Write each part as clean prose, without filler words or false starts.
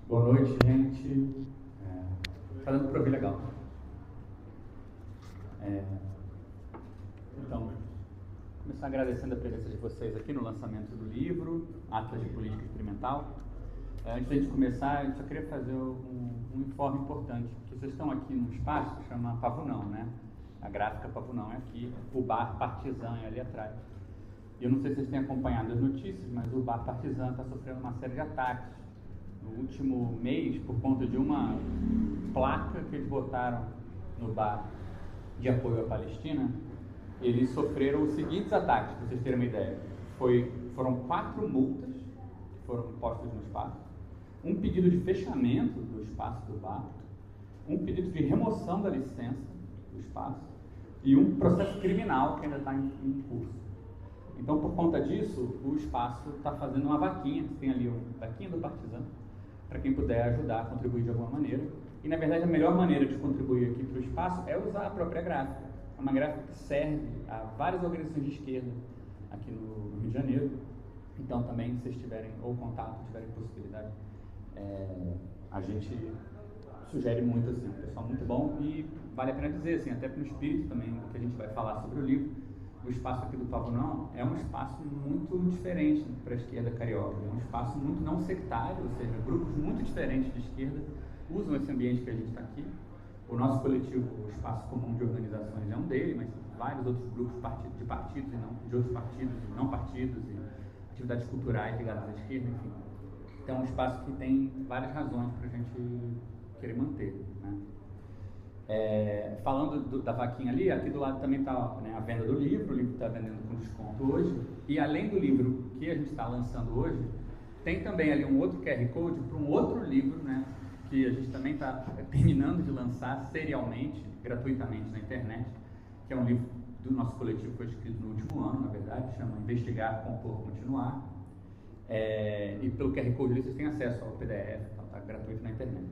Boa noite, gente. Falando para ouvir legal. Então, começar agradecendo a presença de vocês aqui no lançamento do livro, Atlas de Política Experimental. Antes de a gente começar, eu só queria fazer um informe importante, porque vocês estão aqui num espaço que chama Pavunão, né? A gráfica Pavunão é aqui, o bar Partizan é ali atrás. E eu não sei se vocês têm acompanhado as notícias, mas o bar Partizan está sofrendo uma série de ataques. No último mês, por conta de uma placa que eles botaram no bar de apoio à Palestina, eles sofreram os seguintes ataques, para vocês terem uma ideia. Foram 4 multas que foram postas no espaço, um pedido de fechamento do espaço do bar, um pedido de remoção da licença do espaço e um processo criminal que ainda está em curso. Então, por conta disso, o espaço está fazendo uma vaquinha, tem ali uma vaquinha do Partizan, para quem puder ajudar, contribuir de alguma maneira. E, na verdade, a melhor maneira de contribuir aqui para o espaço é usar a própria gráfica. É uma gráfica que serve a várias organizações de esquerda aqui no Rio de Janeiro. Então, também, se vocês tiverem ou contato, tiverem possibilidade, a gente sugere muito, assim, um pessoal muito bom. E vale a pena dizer, assim, até no espírito também do que a gente vai falar sobre o livro, o espaço aqui do Pavunão é um espaço muito diferente para a esquerda carioca. É um espaço muito não sectário, ou seja, grupos muito diferentes de esquerda usam esse ambiente que a gente está aqui. O nosso coletivo, o Espaço Comum de Organizações, é um dele, mas vários outros grupos de partidos e não, de outros partidos e não partidos, e atividades culturais ligadas à esquerda, enfim. Então é um espaço que tem várias razões para a gente querer manter, né? Falando da vaquinha ali, aqui do lado também está, né, a venda do livro. O livro está vendendo com desconto hoje. E além do livro que a gente está lançando hoje, tem também ali um outro QR Code para um outro livro, né, que a gente também está terminando de lançar serialmente, gratuitamente na internet, que é um livro do nosso coletivo, que foi escrito no último ano, na verdade, chama Investigar, Compor, Continuar. E pelo QR Code ali vocês têm acesso ao PDF, então está gratuito na internet.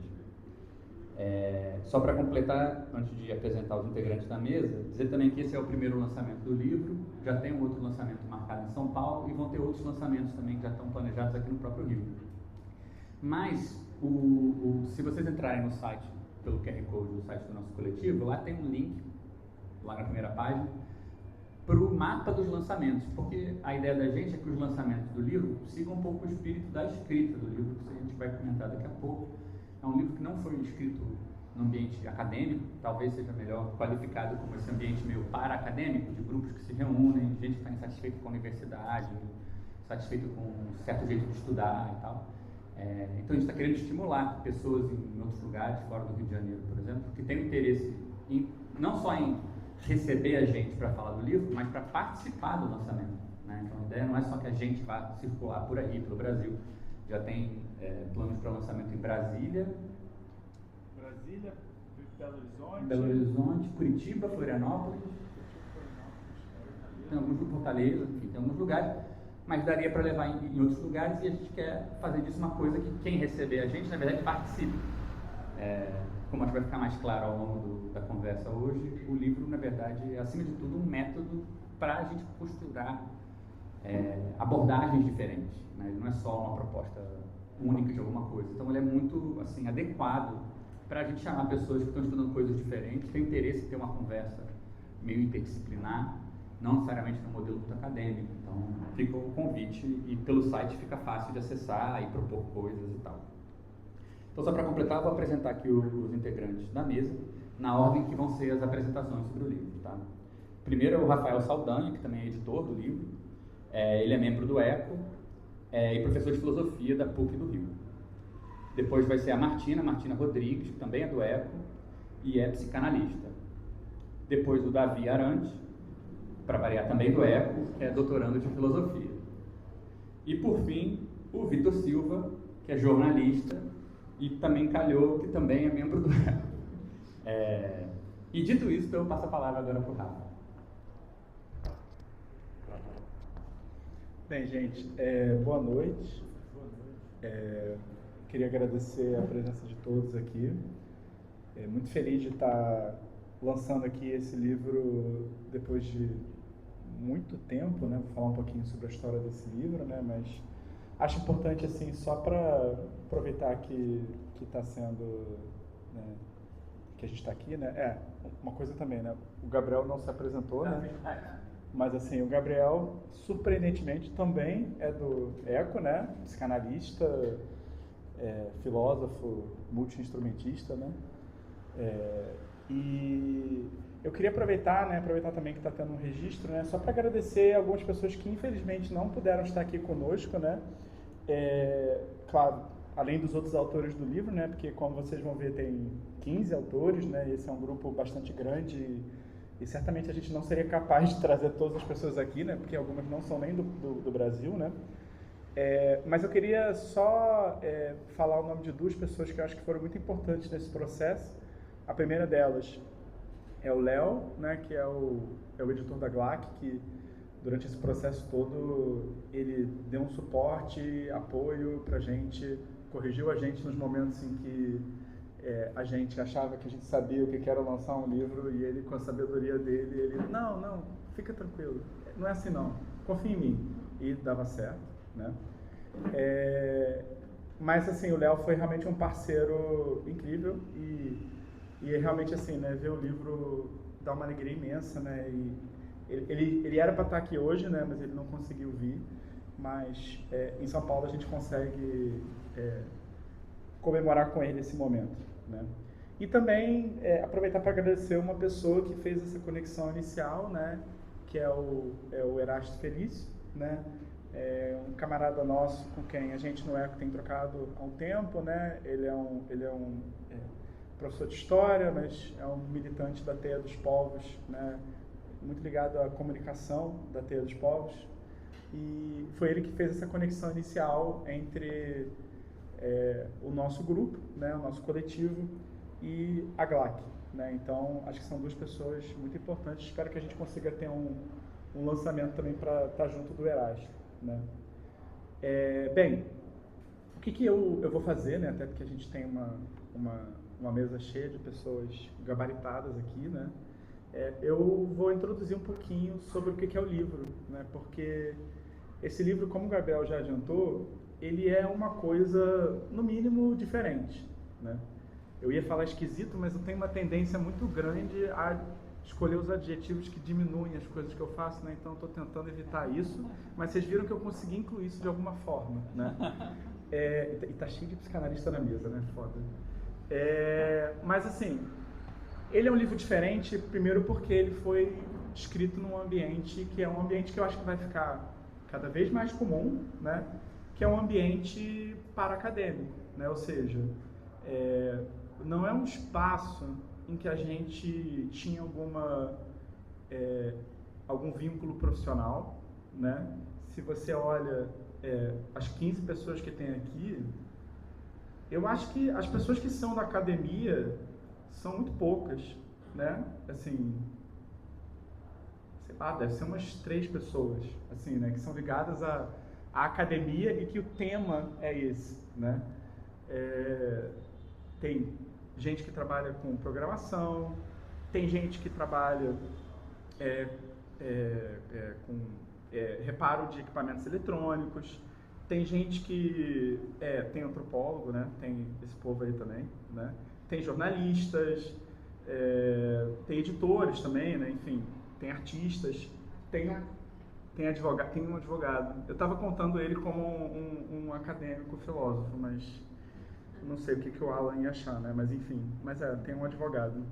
Só para completar, antes de apresentar os integrantes da mesa, dizer também que esse é o primeiro lançamento do livro, já tem um outro lançamento marcado em São Paulo e vão ter outros lançamentos também que já estão planejados aqui no próprio Rio. Mas, se vocês entrarem no site, pelo QR Code do site do nosso coletivo, lá tem um link, lá na primeira página, para o mapa dos lançamentos, porque a ideia da gente é que os lançamentos do livro sigam um pouco o espírito da escrita do livro, que a gente vai comentar daqui a pouco. É um livro que não foi escrito no ambiente acadêmico, talvez seja melhor qualificado como esse ambiente meio para-acadêmico, de grupos que se reúnem, gente que está insatisfeita com a universidade, satisfeito com um certo jeito de estudar e tal. Então a gente está querendo estimular pessoas em outros lugares, fora do Rio de Janeiro, por exemplo, que têm interesse não só em receber a gente para falar do livro, mas para participar do lançamento, né? Então a ideia não é só que a gente vá circular por aí, pelo Brasil. Já tem planos para lançamento em Brasília, Belo Horizonte, Curitiba, Florianópolis, tem alguns em Fortaleza, enfim, tem alguns lugares, mas daria para levar em outros lugares, e a gente quer fazer disso uma coisa que quem receber a gente, na verdade, participe. Como acho que vai ficar mais claro ao longo da conversa hoje, o livro, na verdade, é, acima de tudo, um método para a gente costurar abordagens diferentes, né? Ele não é só uma proposta única de alguma coisa. Então ele é muito, assim, adequado para a gente chamar pessoas que estão estudando coisas diferentes, têm interesse em ter uma conversa meio interdisciplinar, não necessariamente no modelo muito acadêmico. Então fica o convite, e pelo site fica fácil de acessar e propor coisas e tal. Então, só para completar, eu vou apresentar aqui os integrantes da mesa, na ordem que vão ser as apresentações sobre o livro, tá? Primeiro é o Rafael Saldanha, que também é editor do livro. Ele é membro do ECO e professor de filosofia da PUC do Rio. Depois vai ser a Martina Rodrigues, que também é do ECO e é psicanalista. Depois o Davi Arantes, para variar, também do ECO, que é doutorando de filosofia. E por fim, o Vitor Silva, que é jornalista e também calhou, que também é membro do ECO. E dito isso, eu passo a palavra agora para o Rafa. Bem, gente, boa noite. Queria agradecer a presença de todos aqui. Muito feliz de estar lançando aqui esse livro depois de muito tempo, né? Vou falar um pouquinho sobre a história desse livro, né? Mas acho importante, assim, só para aproveitar que está sendo, né, que a gente está aqui, né? Uma coisa também, né? O Gabriel não se apresentou, né? Mas, assim, o Gabriel, surpreendentemente, também é do ECO, né? Psicanalista, filósofo, multi-instrumentista, né? E eu queria aproveitar também que está tendo um registro, né? Só para agradecer algumas pessoas que, infelizmente, não puderam estar aqui conosco, né? Claro, além dos outros autores do livro, né? Porque, como vocês vão ver, tem 15 autores, né? Esse é um grupo bastante grande e certamente a gente não seria capaz de trazer todas as pessoas aqui, né? Porque algumas não são nem do Brasil, né? Mas eu queria só falar o nome de duas pessoas que eu acho que foram muito importantes nesse processo. A primeira delas é o Léo, né? Que é o editor da GLAC, que durante esse processo todo ele deu um suporte, apoio pra gente, corrigiu a gente nos momentos em que a gente achava que a gente sabia o que era lançar um livro, e ele, com a sabedoria dele, ele, não, fica tranquilo, não é assim não, confia em mim. E dava certo, né? Mas, assim, o Léo foi realmente um parceiro incrível e realmente, assim, né, ver o livro dá uma alegria imensa, né? E ele era para estar aqui hoje, né, mas ele não conseguiu vir. Mas em São Paulo a gente consegue comemorar com ele esse momento, né? E também aproveitar para agradecer uma pessoa que fez essa conexão inicial, né, que é o Erasto Felício, né? Um camarada nosso com quem a gente no ECO tem trocado há um tempo, né? Ele é um professor de história, mas é um militante da Teia dos Povos, né? Muito ligado à comunicação da Teia dos Povos. E foi ele que fez essa conexão inicial entre o nosso grupo, né? O nosso coletivo e a GLAC, né? Então, acho que são duas pessoas muito importantes. Espero que a gente consiga ter um lançamento também para estar junto do Erasto, né? Bem, o que eu vou fazer, né? Até porque a gente tem uma mesa cheia de pessoas gabaritadas aqui, né? Eu vou introduzir um pouquinho sobre o que é o livro, né? Porque esse livro, como o Gabriel já adiantou, ele é uma coisa, no mínimo, diferente, né? Eu ia falar esquisito, mas eu tenho uma tendência muito grande a escolher os adjetivos que diminuem as coisas que eu faço, né? Então, estou tentando evitar isso, mas vocês viram que eu consegui incluir isso de alguma forma, né? E tá cheio de psicanalista na mesa, né? Foda. Mas, assim, ele é um livro diferente, primeiro porque ele foi escrito num ambiente que é um ambiente que eu acho que vai ficar cada vez mais comum, né? Que é um ambiente para-acadêmico, né? Ou seja, não é um espaço em que a gente tinha algum vínculo profissional, né? Se você olha as 15 pessoas que tem aqui, eu acho que as pessoas que são da academia são muito poucas, né? Assim, sei lá, deve ser umas 3 pessoas, assim, né? Que são ligadas à academia e que o tema é esse, né? Tem gente que trabalha com programação, tem gente que trabalha com reparo de equipamentos eletrônicos, tem gente que tem antropólogo, né? Tem esse povo aí também, né? Tem jornalistas, tem editores também, né? Enfim, tem artistas, tem um advogado. Eu estava contando ele como um acadêmico filósofo, mas não sei o que o Alan ia achar, né? Mas enfim, tem um advogado,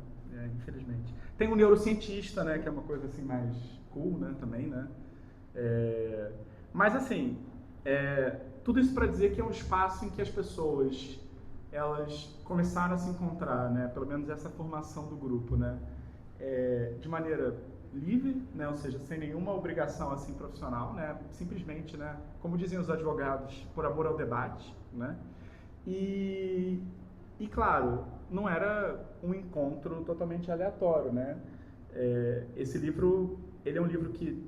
infelizmente. Tem um neurocientista, né? Que é uma coisa assim mais cool, né? Também, né? Mas assim, tudo isso para dizer que é um espaço em que as pessoas elas começaram a se encontrar, né? Pelo menos essa formação do grupo, né? De maneira livre, né? Ou seja, sem nenhuma obrigação assim profissional, né? Simplesmente, né? Como dizem os advogados, por amor ao debate, né? E claro, não era um encontro totalmente aleatório, né? Esse livro, ele é um livro que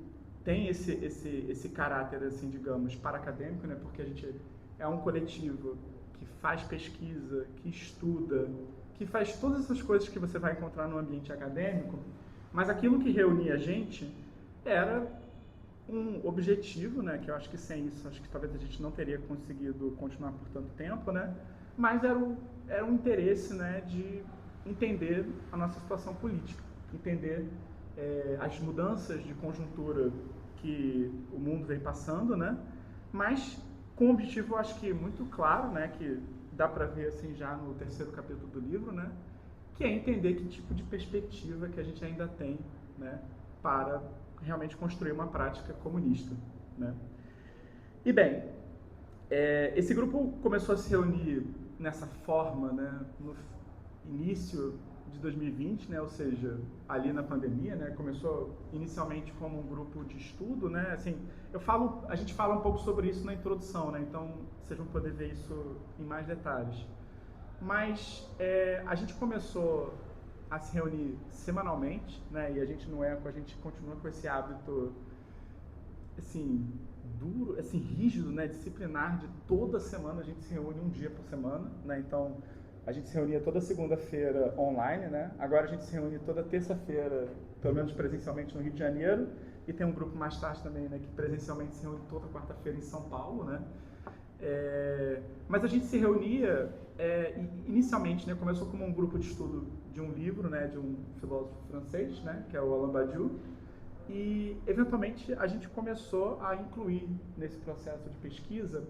tem esse caráter, assim, digamos, para-acadêmico, né? Porque a gente é um coletivo que faz pesquisa, que estuda, que faz todas essas coisas que você vai encontrar no ambiente acadêmico, mas aquilo que reunia a gente era um objetivo, né, que eu acho que sem isso, acho que talvez a gente não teria conseguido continuar por tanto tempo, né, mas era um interesse, né, de entender a nossa situação política, entender as mudanças de conjuntura que o mundo vem passando, né, mas com um objetivo, eu acho que muito claro, né, que dá para ver assim já no terceiro capítulo do livro, né, que é entender que tipo de perspectiva que a gente ainda tem, né, para realmente construir uma prática comunista, né. E bem, esse grupo começou a se reunir nessa forma, né, no início de 2020, né, ou seja, ali na pandemia, né, começou inicialmente como um grupo de estudo, né, assim, a gente fala um pouco sobre isso na introdução, né, então vocês vão poder ver isso em mais detalhes. Mas a gente começou a se reunir semanalmente, né, e a gente a gente continua com esse hábito, assim, duro, assim, rígido, né, disciplinar, de toda semana a gente se reúne um dia por semana, né, então a gente se reunia toda segunda-feira online, né, agora a gente se reúne toda terça-feira, pelo menos presencialmente no Rio de Janeiro, e tem um grupo mais tarde também, né, que presencialmente se reúne toda quarta-feira em São Paulo, né. Mas a gente se reunia inicialmente, né, começou como um grupo de estudo de um livro, né, de um filósofo francês, né, que é o Alain Badiou, e eventualmente a gente começou a incluir nesse processo de pesquisa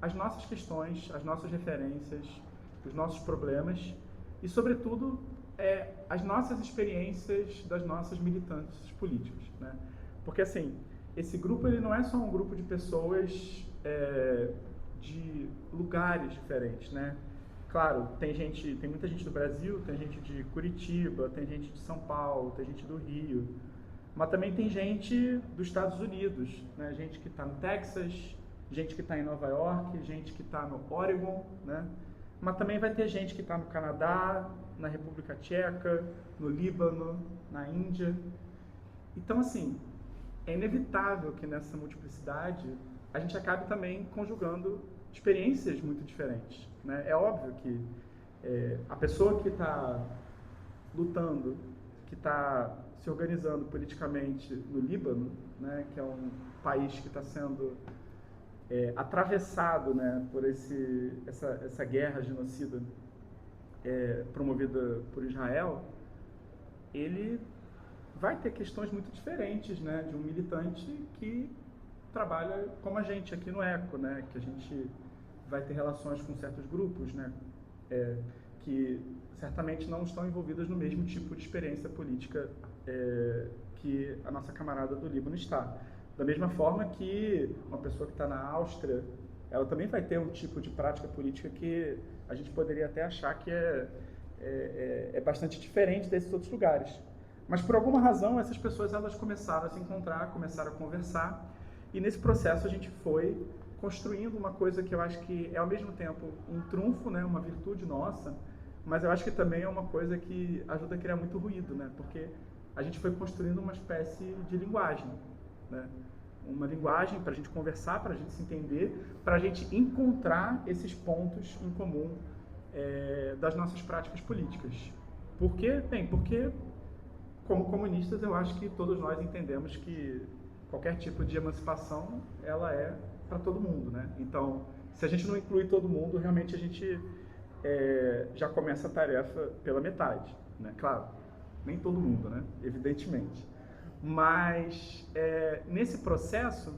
as nossas questões, as nossas referências, os nossos problemas e, sobretudo, as nossas experiências das nossas militâncias políticas, né? Porque, assim, esse grupo ele não é só um grupo de pessoas de lugares diferentes, né? Claro, tem muita gente do Brasil, tem gente de Curitiba, tem gente de São Paulo, tem gente do Rio, mas também tem gente dos Estados Unidos, né? Gente que está no Texas, gente que está em Nova York, gente que está no Oregon, né? Mas também vai ter gente que está no Canadá, na República Tcheca, no Líbano, na Índia. Então, assim, é inevitável que nessa multiplicidade a gente acabe também conjugando experiências muito diferentes, né? É óbvio que a pessoa que está lutando, que está se organizando politicamente no Líbano, né, que é um país que está sendo atravessado, né, por essa guerra genocida promovida por Israel, ele vai ter questões muito diferentes, né, de um militante que trabalha como a gente aqui no ECO, né, que a gente vai ter relações com certos grupos, né, que certamente não estão envolvidas no mesmo tipo de experiência política que a nossa camarada do Líbano está. Da mesma forma que uma pessoa que está na Áustria, ela também vai ter um tipo de prática política que a gente poderia até achar que é bastante diferente desses outros lugares. Mas por alguma razão essas pessoas elas começaram a se encontrar, começaram a conversar, e nesse processo a gente foi construindo uma coisa que eu acho que é ao mesmo tempo um trunfo, né, uma virtude nossa, mas eu acho que também é uma coisa que ajuda a criar muito ruído, né, porque a gente foi construindo uma espécie de linguagem, né, uma linguagem para a gente conversar, para a gente se entender, para a gente encontrar esses pontos em comum das nossas práticas políticas. Por quê? Bem, porque como comunistas eu acho que todos nós entendemos que qualquer tipo de emancipação ela é para todo mundo, né? Então, se a gente não inclui todo mundo, realmente a gente já começa a tarefa pela metade, né? Claro, nem todo mundo, né? Evidentemente. Mas nesse processo,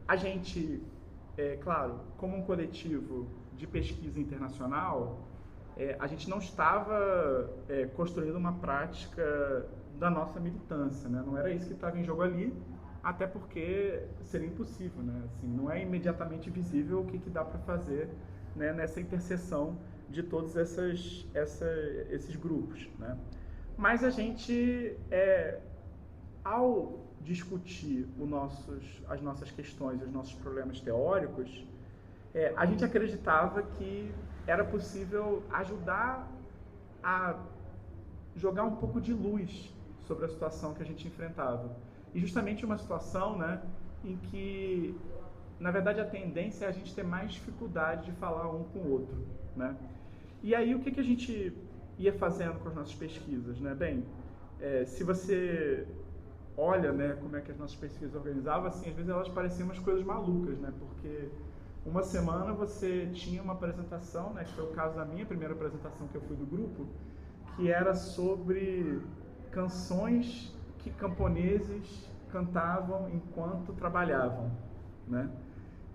a gente, claro, como um coletivo de pesquisa internacional, a gente não estava construindo uma prática da nossa militância, né? Não era isso que estava em jogo ali, até porque seria impossível, né? Assim, não é imediatamente visível o que dá para fazer, né, nessa interseção de todos esses grupos, né? Mas a gente, ao discutir as nossas questões, os nossos problemas teóricos, a gente acreditava que era possível ajudar a jogar um pouco de luz sobre a situação que a gente enfrentava. E justamente uma situação, né, em que, na verdade, a tendência é a gente ter mais dificuldade de falar um com o outro, né? E aí, o que a gente ia fazendo com as nossas pesquisas, né? Bem, se você olha, né, como é que as nossas pesquisas organizavam, assim, às vezes elas pareciam umas coisas malucas, né, porque uma semana você tinha uma apresentação, né, que foi o caso da minha primeira apresentação que eu fui do grupo, que era sobre canções que camponeses cantavam enquanto trabalhavam, né,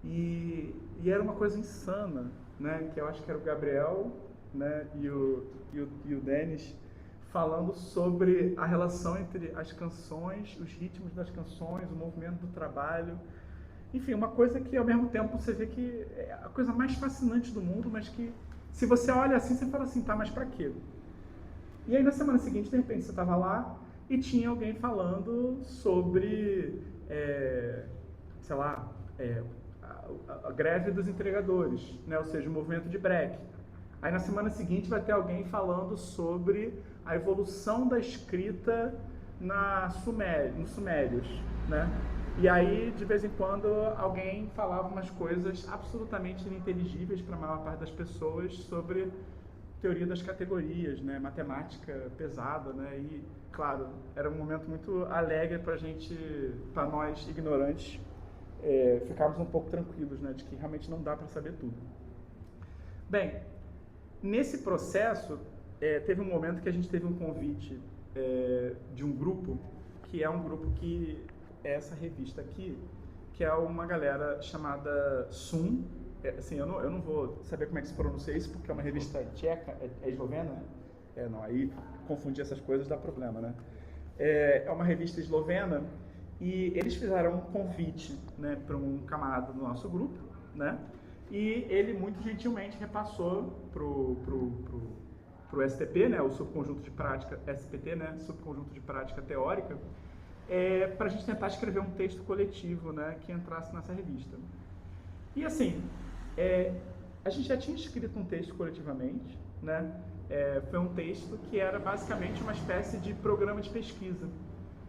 e era uma coisa insana, né, que eu acho que era o Gabriel, né, e o Denis, falando sobre a relação entre as canções, os ritmos das canções, o movimento do trabalho. Enfim, uma coisa que ao mesmo tempo você vê que é a coisa mais fascinante do mundo, mas que se você olha assim, você fala assim, tá, mas pra quê? E aí na semana seguinte, de repente, você estava lá e tinha alguém falando sobre, sei lá, a greve dos entregadores, né? Ou seja, o movimento de break. Aí na semana seguinte vai ter alguém falando sobre a evolução da escrita nos sumérios, né? E aí, de vez em quando, alguém falava umas coisas absolutamente ininteligíveis para a maior parte das pessoas sobre teoria das categorias, né? Matemática pesada, né? E, claro, era um momento muito alegre para nós ignorantes, ficarmos um pouco tranquilos, né? De que realmente não dá para saber tudo. Bem, nesse processo, teve um momento que a gente teve um convite de um grupo, que é um grupo que é essa revista aqui, que é uma galera chamada Sum. Assim, eu não vou saber como é que se pronuncia isso, porque é uma revista tcheca, é eslovena, né? Não, aí confundir essas coisas dá problema, né? É uma revista eslovena e eles fizeram um convite, né, para um camarada do nosso grupo, né? E ele muito gentilmente repassou pro STP, né, o subconjunto de prática, SPT, né, subconjunto de prática teórica, para a gente tentar escrever um texto coletivo, né, que entrasse nessa revista. E assim, a gente já tinha escrito um texto coletivamente, né? Foi um texto que era basicamente uma espécie de programa de pesquisa.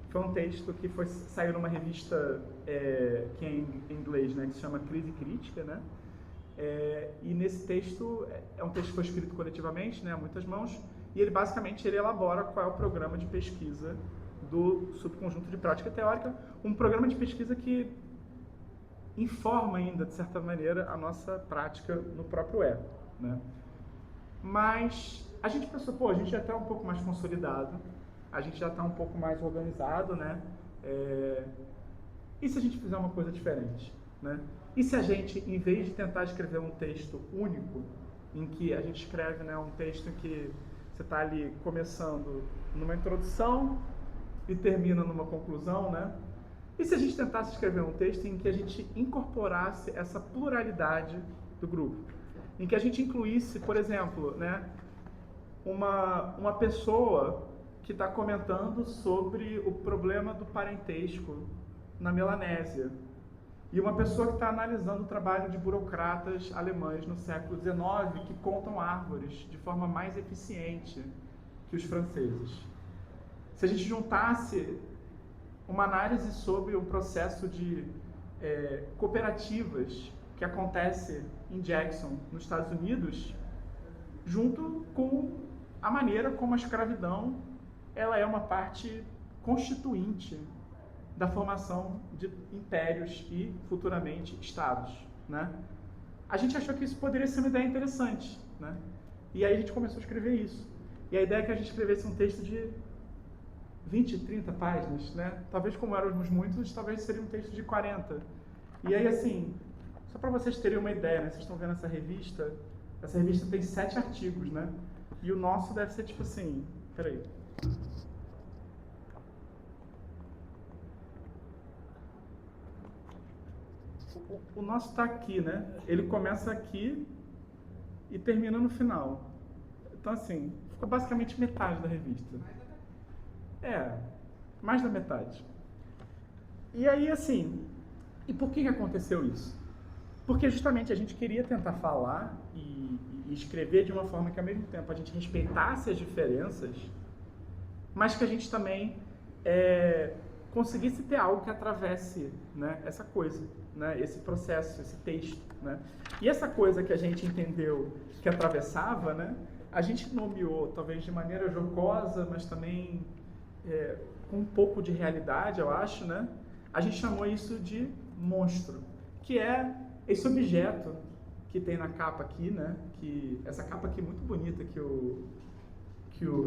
Foi um texto que saiu numa revista que é em inglês, né, que se chama Crise Crítica, né? E nesse texto, é um texto que foi escrito coletivamente, né, a muitas mãos, e ele basicamente elabora qual é o programa de pesquisa do subconjunto de prática teórica, um programa de pesquisa que informa ainda, de certa maneira, a nossa prática no próprio né? Mas a gente pensou, pô, a gente já está um pouco mais consolidado, a gente já está um pouco mais organizado, né? E se a gente fizer uma coisa diferente, né? E se a gente, em vez de tentar escrever um texto único, em que a gente escreve, né, um texto em que você está ali começando numa introdução e termina numa conclusão, né? E se a gente tentasse escrever um texto em que a gente incorporasse essa pluralidade do grupo? Em que a gente incluísse, por exemplo, né, uma pessoa que está comentando sobre o problema do parentesco na Melanésia, e uma pessoa que está analisando o trabalho de burocratas alemães no século XIX que contam árvores de forma mais eficiente que os franceses. Se a gente juntasse uma análise sobre o processo de cooperativas que acontece em Jackson, nos Estados Unidos, junto com a maneira como a escravidão ela é uma parte constituinte da formação de impérios e, futuramente, estados, né? A gente achou que isso poderia ser uma ideia interessante, né? E aí a gente começou a escrever isso. E a ideia é que a gente escrevesse um texto de 20, 30 páginas, né? Talvez, como éramos muitos, talvez seria um texto de 40. E aí, assim, só para vocês terem uma ideia, né? Vocês estão vendo essa revista tem 7 artigos, né? E o nosso deve ser tipo assim, peraí. O nosso está aqui, né? Ele começa aqui e termina no final. Então, assim, ficou basicamente metade da revista. Mais da metade. E aí, assim, e por que aconteceu isso? Porque justamente a gente queria tentar falar e escrever de uma forma que, ao mesmo tempo, a gente respeitasse as diferenças, mas que a gente também conseguisse ter algo que atravesse, né, essa coisa, né, esse processo, esse texto, né? E essa coisa que a gente entendeu que atravessava, né, a gente nomeou, talvez de maneira jocosa, mas também com um pouco de realidade, eu acho, né? A gente chamou isso de monstro, que é esse objeto que tem na capa aqui, né? Que essa capa aqui é muito bonita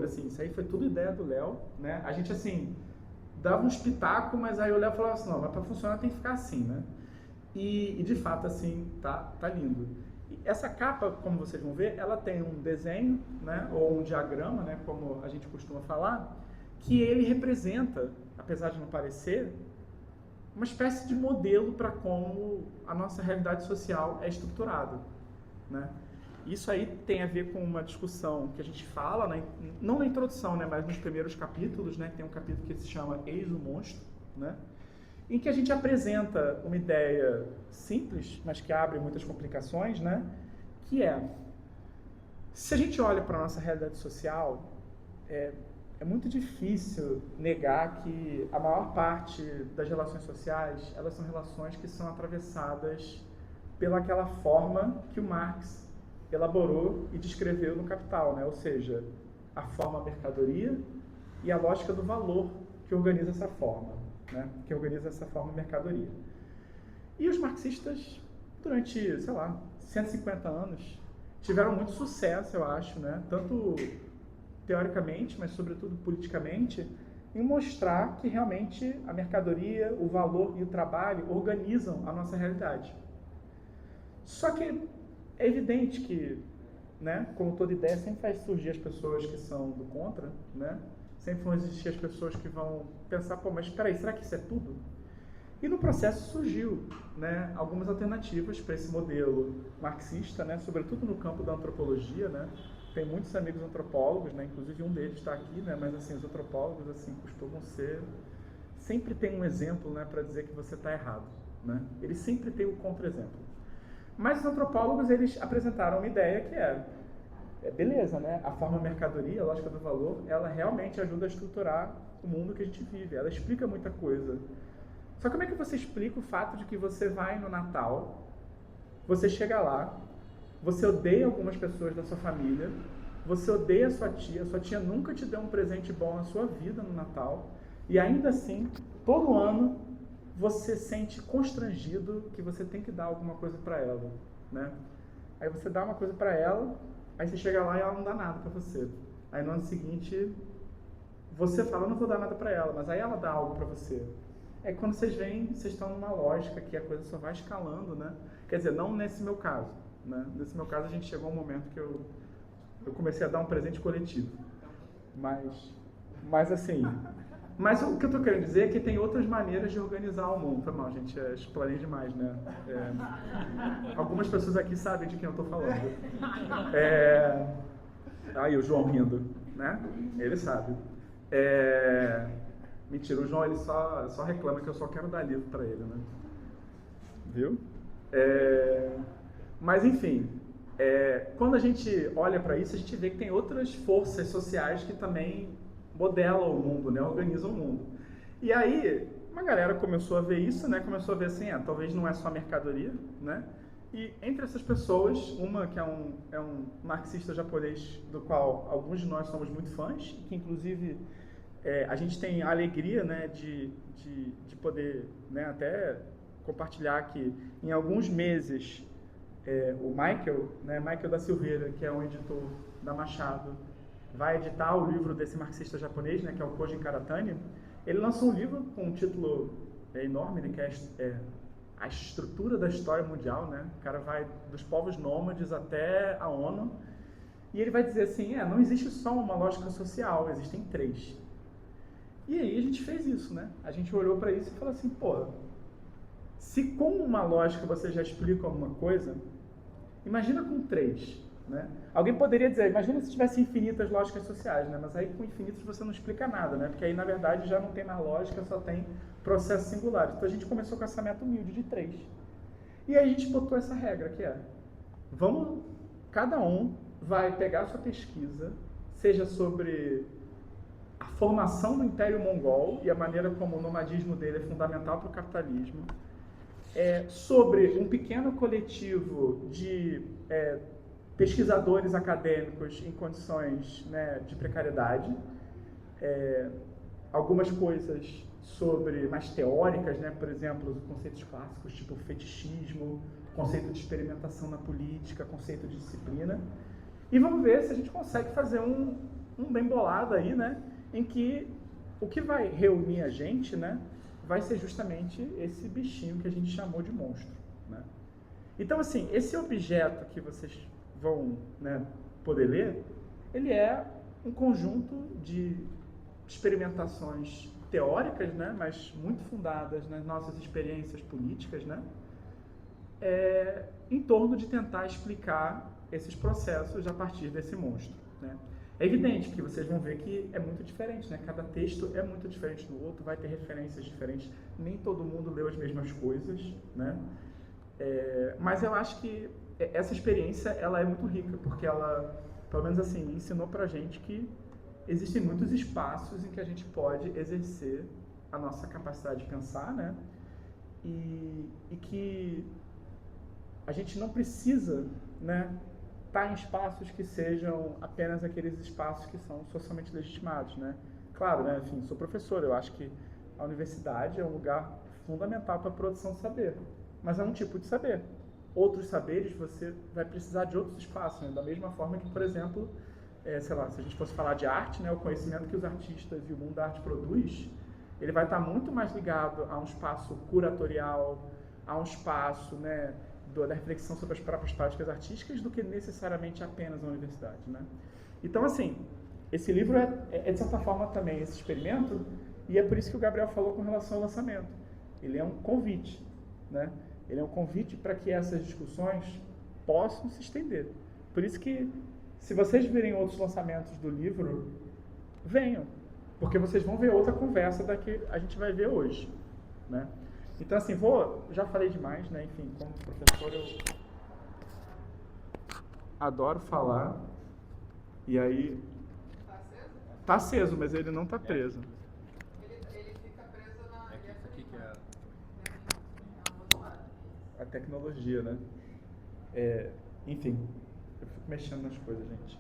assim, isso aí foi tudo ideia do Léo, né? A gente assim dava uns pitacos, mas aí o Léo falava assim, não, mas para funcionar tem que ficar assim, né? E de fato assim tá lindo. E essa capa, como vocês vão ver, ela tem um desenho, né? Ou um diagrama, né? Como a gente costuma falar, que ele representa, apesar de não parecer, uma espécie de modelo para como a nossa realidade social é estruturada, né? Isso aí tem a ver com uma discussão que a gente fala, né, não na introdução, né, mas nos primeiros capítulos, né, tem um capítulo que se chama Eis o Monstro, né, em que a gente apresenta uma ideia simples, mas que abre muitas complicações, né, que é, se a gente olha para a nossa realidade social, é muito difícil negar que a maior parte das relações sociais, elas são relações que são atravessadas pelaquela forma que o Marx elaborou e descreveu no Capital, né? Ou seja, a forma mercadoria e a lógica do valor que organiza essa forma, né? Que organiza essa forma mercadoria. E os marxistas, durante, sei lá, 150 anos, tiveram muito sucesso, eu acho, né? Tanto teoricamente, mas sobretudo politicamente, em mostrar que realmente a mercadoria, o valor e o trabalho organizam a nossa realidade. Só que é evidente que, né, como toda ideia, sempre vai surgir as pessoas que são do contra, né? Sempre vão existir as pessoas que vão pensar, pô, mas espera aí, será que isso é tudo? E no processo surgiu, né, algumas alternativas para esse modelo marxista, né, sobretudo no campo da antropologia, né? Tem muitos amigos antropólogos, né, inclusive um deles está aqui, né, mas assim, os antropólogos assim, costumam ser... Sempre tem um exemplo, né, para dizer que você está errado, né? Eles sempre têm o contra-exemplo. Mas os antropólogos, eles apresentaram uma ideia que beleza, né? A forma mercadoria, a lógica do valor, ela realmente ajuda a estruturar o mundo que a gente vive. Ela explica muita coisa. Só como é que você explica o fato de que você vai no Natal, você chega lá, você odeia algumas pessoas da sua família, você odeia a sua tia nunca te deu um presente bom na sua vida no Natal, e ainda assim, todo ano, você sente constrangido que você tem que dar alguma coisa para ela, né? Aí você dá uma coisa para ela, aí você chega lá e ela não dá nada para você. Aí no ano seguinte, você fala, não vou dar nada para ela, mas aí ela dá algo para você. Aí quando vocês veem, vocês estão numa lógica que a coisa só vai escalando, né? Quer dizer, não nesse meu caso, né? Nesse meu caso, a gente chegou a um momento que eu comecei a dar um presente coletivo. Mas assim... Mas o que eu estou querendo dizer é que tem outras maneiras de organizar o mundo. Foi mal, gente, explanei demais, né? Algumas pessoas aqui sabem de quem eu estou falando. Aí o João rindo, né? Ele sabe. Mentira, o João ele só reclama que eu só quero dar livro para ele, né? Viu? Mas enfim, quando a gente olha para isso, a gente vê que tem outras forças sociais que também modelam o mundo, né? Organizam o mundo. E aí, uma galera começou a ver isso, né? Começou a ver assim, talvez não é só mercadoria, né? E entre essas pessoas, uma que é um marxista japonês, do qual alguns de nós somos muito fãs, que inclusive a gente tem a alegria, né, de poder, né, até compartilhar que em alguns meses o Michael, né, Michael da Silveira, que é um editor da Machado, vai editar o livro desse marxista japonês, né, que é o Koji Karatani. Ele lançou um livro com um título enorme, né, que é a estrutura da história mundial, né? O cara vai dos povos nômades até a ONU, e ele vai dizer assim, não existe só uma lógica social, existem três. E aí a gente fez isso, né? A gente olhou para isso e falou assim, pô, se com uma lógica você já explica alguma coisa, imagina com três. Né? Alguém poderia dizer, imagina se tivesse infinitas lógicas sociais, né? Mas aí com infinitas você não explica nada, né? Porque aí na verdade já não tem mais lógica, só tem processos singulares. Então a gente começou com essa meta humilde de 3. E aí a gente botou essa regra que cada um vai pegar a sua pesquisa, seja sobre a formação do Império Mongol e a maneira como o nomadismo dele é fundamental para o capitalismo, sobre um pequeno coletivo de pesquisadores acadêmicos em condições, né, de precariedade, algumas coisas mais teóricas, né? Por exemplo, os conceitos clássicos, tipo fetichismo, conceito de experimentação na política, conceito de disciplina. E vamos ver se a gente consegue fazer um bem bolado aí, né? Em que o que vai reunir a gente, né? Vai ser justamente esse bichinho que a gente chamou de monstro, né? Então, assim, esse objeto que vocês vão, né, poder ler, ele é um conjunto de experimentações teóricas, né, mas muito fundadas nas nossas experiências políticas, né, em torno de tentar explicar esses processos a partir desse monstro, né. É evidente que vocês vão ver que é muito diferente, né? Cada texto é muito diferente do outro, vai ter referências diferentes, nem todo mundo leu as mesmas coisas, né? Mas eu acho que essa experiência ela é muito rica, porque ela, pelo menos assim, ensinou pra gente que existem muitos espaços em que a gente pode exercer a nossa capacidade de pensar, né? E que a gente não precisa, né, estar em espaços que sejam apenas aqueles espaços que são socialmente legitimados, né? Claro, né, enfim, sou professor, eu acho que a universidade é um lugar fundamental para a produção de saber, mas é um tipo de saber. Outros saberes você vai precisar de outros espaços, né? Da mesma forma que, por exemplo, sei lá, se a gente fosse falar de arte, né, o conhecimento que os artistas e o mundo da arte produz, ele vai estar muito mais ligado a um espaço curatorial, a um espaço, né, da reflexão sobre as próprias práticas artísticas do que necessariamente apenas a universidade, né? Então, assim, esse livro é de certa forma também esse experimento, e é por isso que o Gabriel falou com relação ao lançamento. Ele é um convite, né? Ele é um convite para que essas discussões possam se estender. Por isso que, se vocês virem outros lançamentos do livro, venham, porque vocês vão ver outra conversa da que a gente vai ver hoje, né? Então, assim, já falei demais, né? Enfim, como professor, eu adoro falar. E aí... Tá aceso? Tá aceso, mas ele não tá preso. Ele fica preso na... Isso aqui que é... A tecnologia, né? Enfim, eu fico mexendo nas coisas, gente.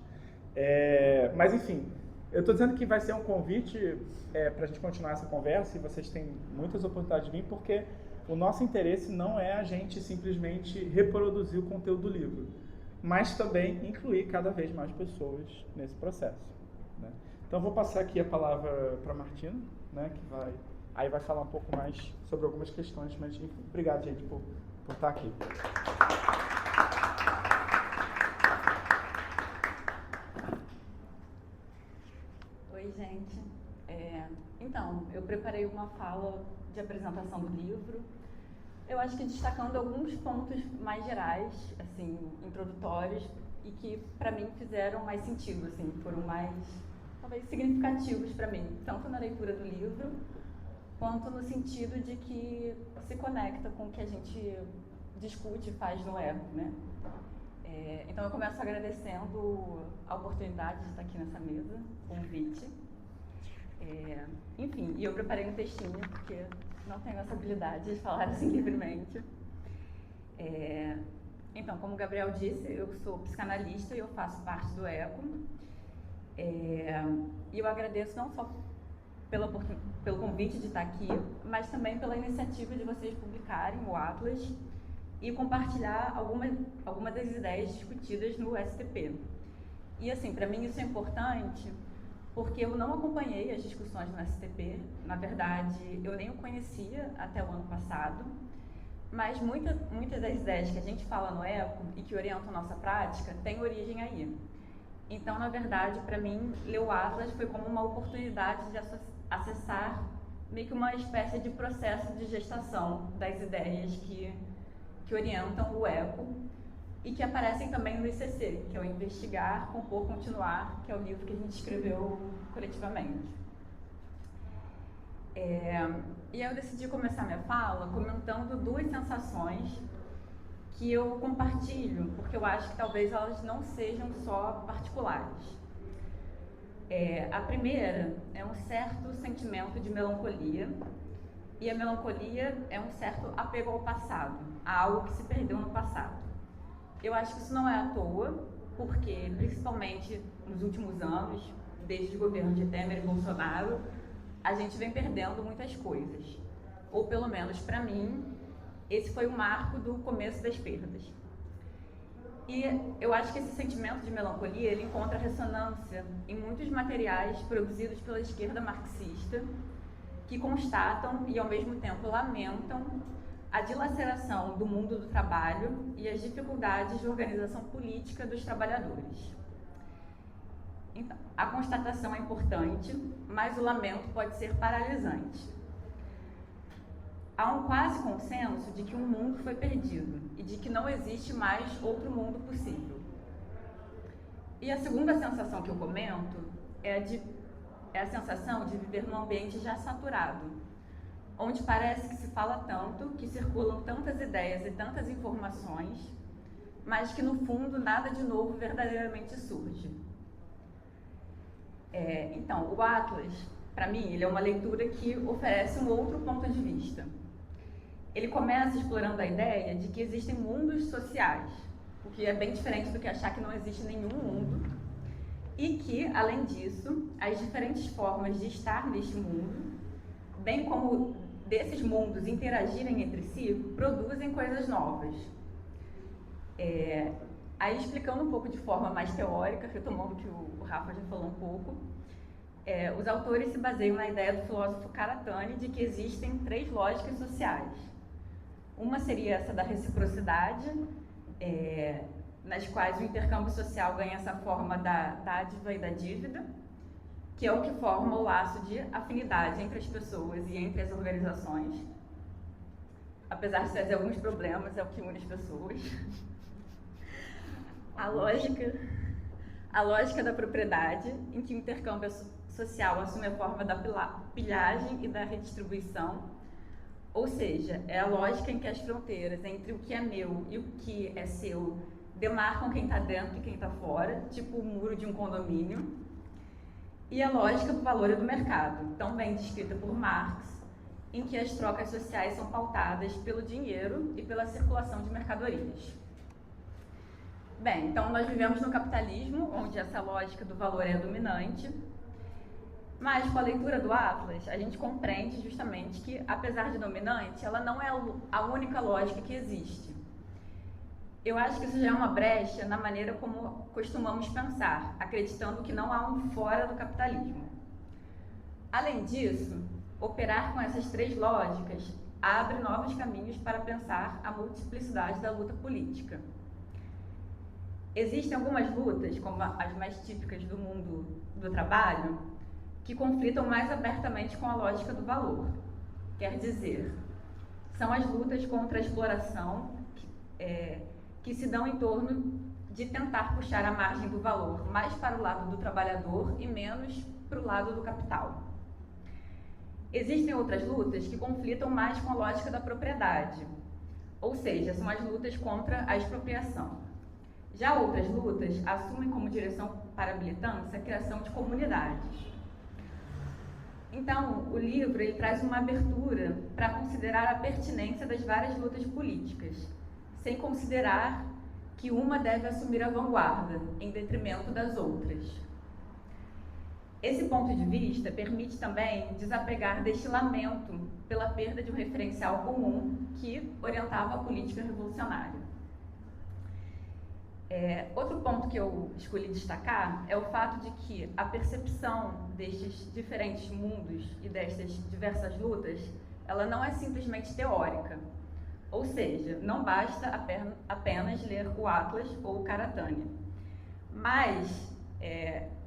Mas, enfim, eu estou dizendo que vai ser um convite para a gente continuar essa conversa, e vocês têm muitas oportunidades de vir, porque o nosso interesse não é a gente simplesmente reproduzir o conteúdo do livro, mas também incluir cada vez mais pessoas nesse processo, né? Então, eu vou passar aqui a palavra para a Martina, né, que vai falar um pouco mais sobre algumas questões, mas, enfim, obrigado, gente, por estar aqui. Oi, gente. Então, eu preparei uma fala de apresentação do livro. Eu acho que destacando alguns pontos mais gerais, assim, introdutórios, e que para mim fizeram mais sentido, assim, foram mais, talvez, significativos para mim, tanto na leitura do livro, quanto no sentido de que se conecta com o que a gente discute e faz no ECO, né? Então eu começo agradecendo a oportunidade de estar aqui nessa mesa, o convite. Enfim, e eu preparei um textinho, porque não tenho essa habilidade de falar assim livremente. Então, como o Gabriel disse, eu sou psicanalista e eu faço parte do ECO. E eu agradeço não só pelo convite de estar aqui, mas também pela iniciativa de vocês publicarem o Atlas e compartilhar alguma das ideias discutidas no STP. E assim, para mim isso é importante porque eu não acompanhei as discussões no STP, na verdade eu nem o conhecia até o ano passado, mas muitas das ideias que a gente fala no ECO e que orientam a nossa prática têm origem aí. Então, na verdade, para mim, ler o Atlas foi como uma oportunidade de acessar meio que uma espécie de processo de gestação das ideias que orientam o ECO e que aparecem também no ICC, que é o Investigar, Compor, Continuar, que é o livro que a gente escreveu coletivamente. E aí eu decidi começar minha fala comentando duas sensações que eu compartilho, porque eu acho que talvez elas não sejam só particulares. A primeira é um certo sentimento de melancolia, e a melancolia é um certo apego ao passado, a algo que se perdeu no passado. Eu acho que isso não é à toa, porque, principalmente nos últimos anos, desde o governo de Temer e Bolsonaro, a gente vem perdendo muitas coisas. Ou pelo menos para mim, esse foi o marco do começo das perdas. E eu acho que esse sentimento de melancolia, ele encontra ressonância em muitos materiais produzidos pela esquerda marxista, que constatam e ao mesmo tempo lamentam a dilaceração do mundo do trabalho e as dificuldades de organização política dos trabalhadores. Então, a constatação é importante, mas o lamento pode ser paralisante. Há um quase consenso de que um mundo foi perdido e de que não existe mais outro mundo possível. E a segunda sensação que eu comento é a sensação de viver num ambiente já saturado, onde parece que se fala tanto, que circulam tantas ideias e tantas informações, mas que no fundo nada de novo verdadeiramente surge. Então, o Atlas, para mim, ele é uma leitura que oferece um outro ponto de vista. Ele começa explorando a ideia de que existem mundos sociais, o que é bem diferente do que achar que não existe nenhum mundo, e que, além disso, as diferentes formas de estar neste mundo, bem como desses mundos interagirem entre si, produzem coisas novas. Aí, explicando um pouco de forma mais teórica, retomando o que o Rafa já falou um pouco, os autores se baseiam na ideia do filósofo Karatani de que existem 3 lógicas sociais. Uma seria essa da reciprocidade, nas quais o intercâmbio social ganha essa forma da dádiva e da dívida, que é o que forma o laço de afinidade entre as pessoas e entre as organizações. Apesar de trazer alguns problemas, é o que une as pessoas. A lógica da propriedade, em que o intercâmbio social assume a forma da pilhagem e da redistribuição, ou seja, é a lógica em que as fronteiras entre o que é meu e o que é seu demarcam quem está dentro e quem está fora, tipo o muro de um condomínio. E a lógica do valor e do mercado, tão bem descrita por Marx, em que as trocas sociais são pautadas pelo dinheiro e pela circulação de mercadorias. Bem, então nós vivemos no capitalismo, onde essa lógica do valor é dominante, mas com a leitura do Atlas, a gente compreende justamente que, apesar de dominante, ela não é a única lógica que existe. Eu acho que isso já é uma brecha na maneira como costumamos pensar, acreditando que não há um fora do capitalismo. Além disso, operar com essas 3 lógicas abre novos caminhos para pensar a multiplicidade da luta política. Existem algumas lutas, como as mais típicas do mundo do trabalho, que conflitam mais abertamente com a lógica do valor. Quer dizer, são as lutas contra a exploração que se dão em torno de tentar puxar a margem do valor mais para o lado do trabalhador e menos para o lado do capital. Existem outras lutas que conflitam mais com a lógica da propriedade, ou seja, são as lutas contra a expropriação. Já outras lutas assumem como direção para a militância a criação de comunidades. Então, o livro ele traz uma abertura para considerar a pertinência das várias lutas políticas, sem considerar que uma deve assumir a vanguarda, em detrimento das outras. Esse ponto de vista permite também desapegar deste lamento pela perda de um referencial comum que orientava a política revolucionária. Outro ponto que eu escolhi destacar é o fato de que a percepção destes diferentes mundos e destas diversas lutas, ela não é simplesmente teórica. Ou seja, não basta apenas ler o Atlas ou o Karatani. Mas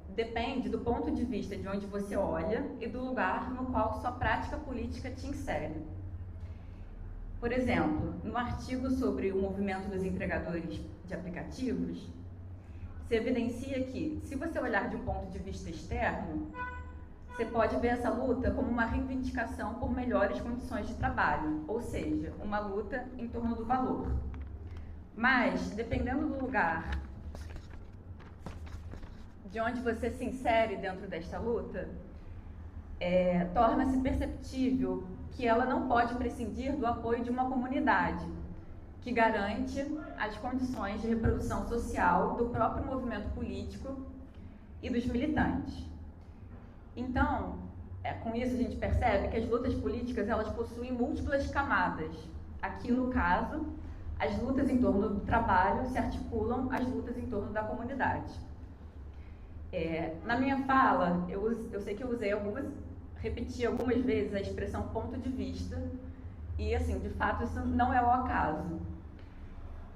depende do ponto de vista de onde você olha e do lugar no qual sua prática política te insere. Por exemplo, no artigo sobre o movimento dos entregadores de aplicativos, se evidencia que, se você olhar de um ponto de vista externo, você pode ver essa luta como uma reivindicação por melhores condições de trabalho, ou seja, uma luta em torno do valor. Mas, dependendo do lugar de onde você se insere dentro desta luta, torna-se perceptível que ela não pode prescindir do apoio de uma comunidade, que garante as condições de reprodução social do próprio movimento político e dos militantes. Então, com isso a gente percebe que as lutas políticas elas possuem múltiplas camadas. Aqui no caso, as lutas em torno do trabalho se articulam às lutas em torno da comunidade. Na minha fala, eu sei que eu repeti algumas vezes a expressão ponto de vista, e assim, de fato isso não é o acaso.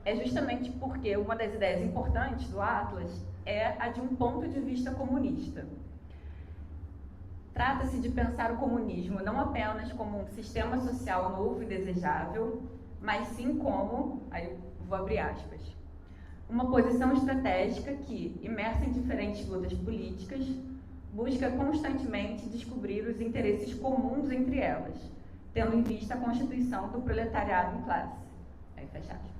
É justamente porque uma das ideias importantes do Atlas é a de um ponto de vista comunista. Trata-se de pensar o comunismo não apenas como um sistema social novo e desejável, mas sim como, aí eu vou abrir aspas, uma posição estratégica que, imersa em diferentes lutas políticas, busca constantemente descobrir os interesses comuns entre elas, tendo em vista a constituição do proletariado em classe. Aí fecha aspas.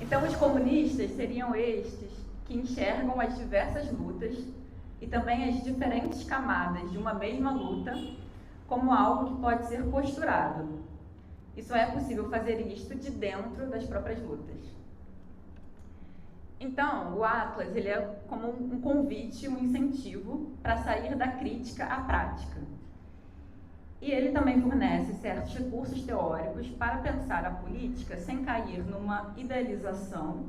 Então, os comunistas seriam estes que enxergam as diversas lutas e também as diferentes camadas de uma mesma luta como algo que pode ser posturado. E só é possível fazer isto de dentro das próprias lutas. Então, o Atlas ele é como um convite, um incentivo para sair da crítica à prática. E ele também fornece certos recursos teóricos para pensar a política sem cair numa idealização,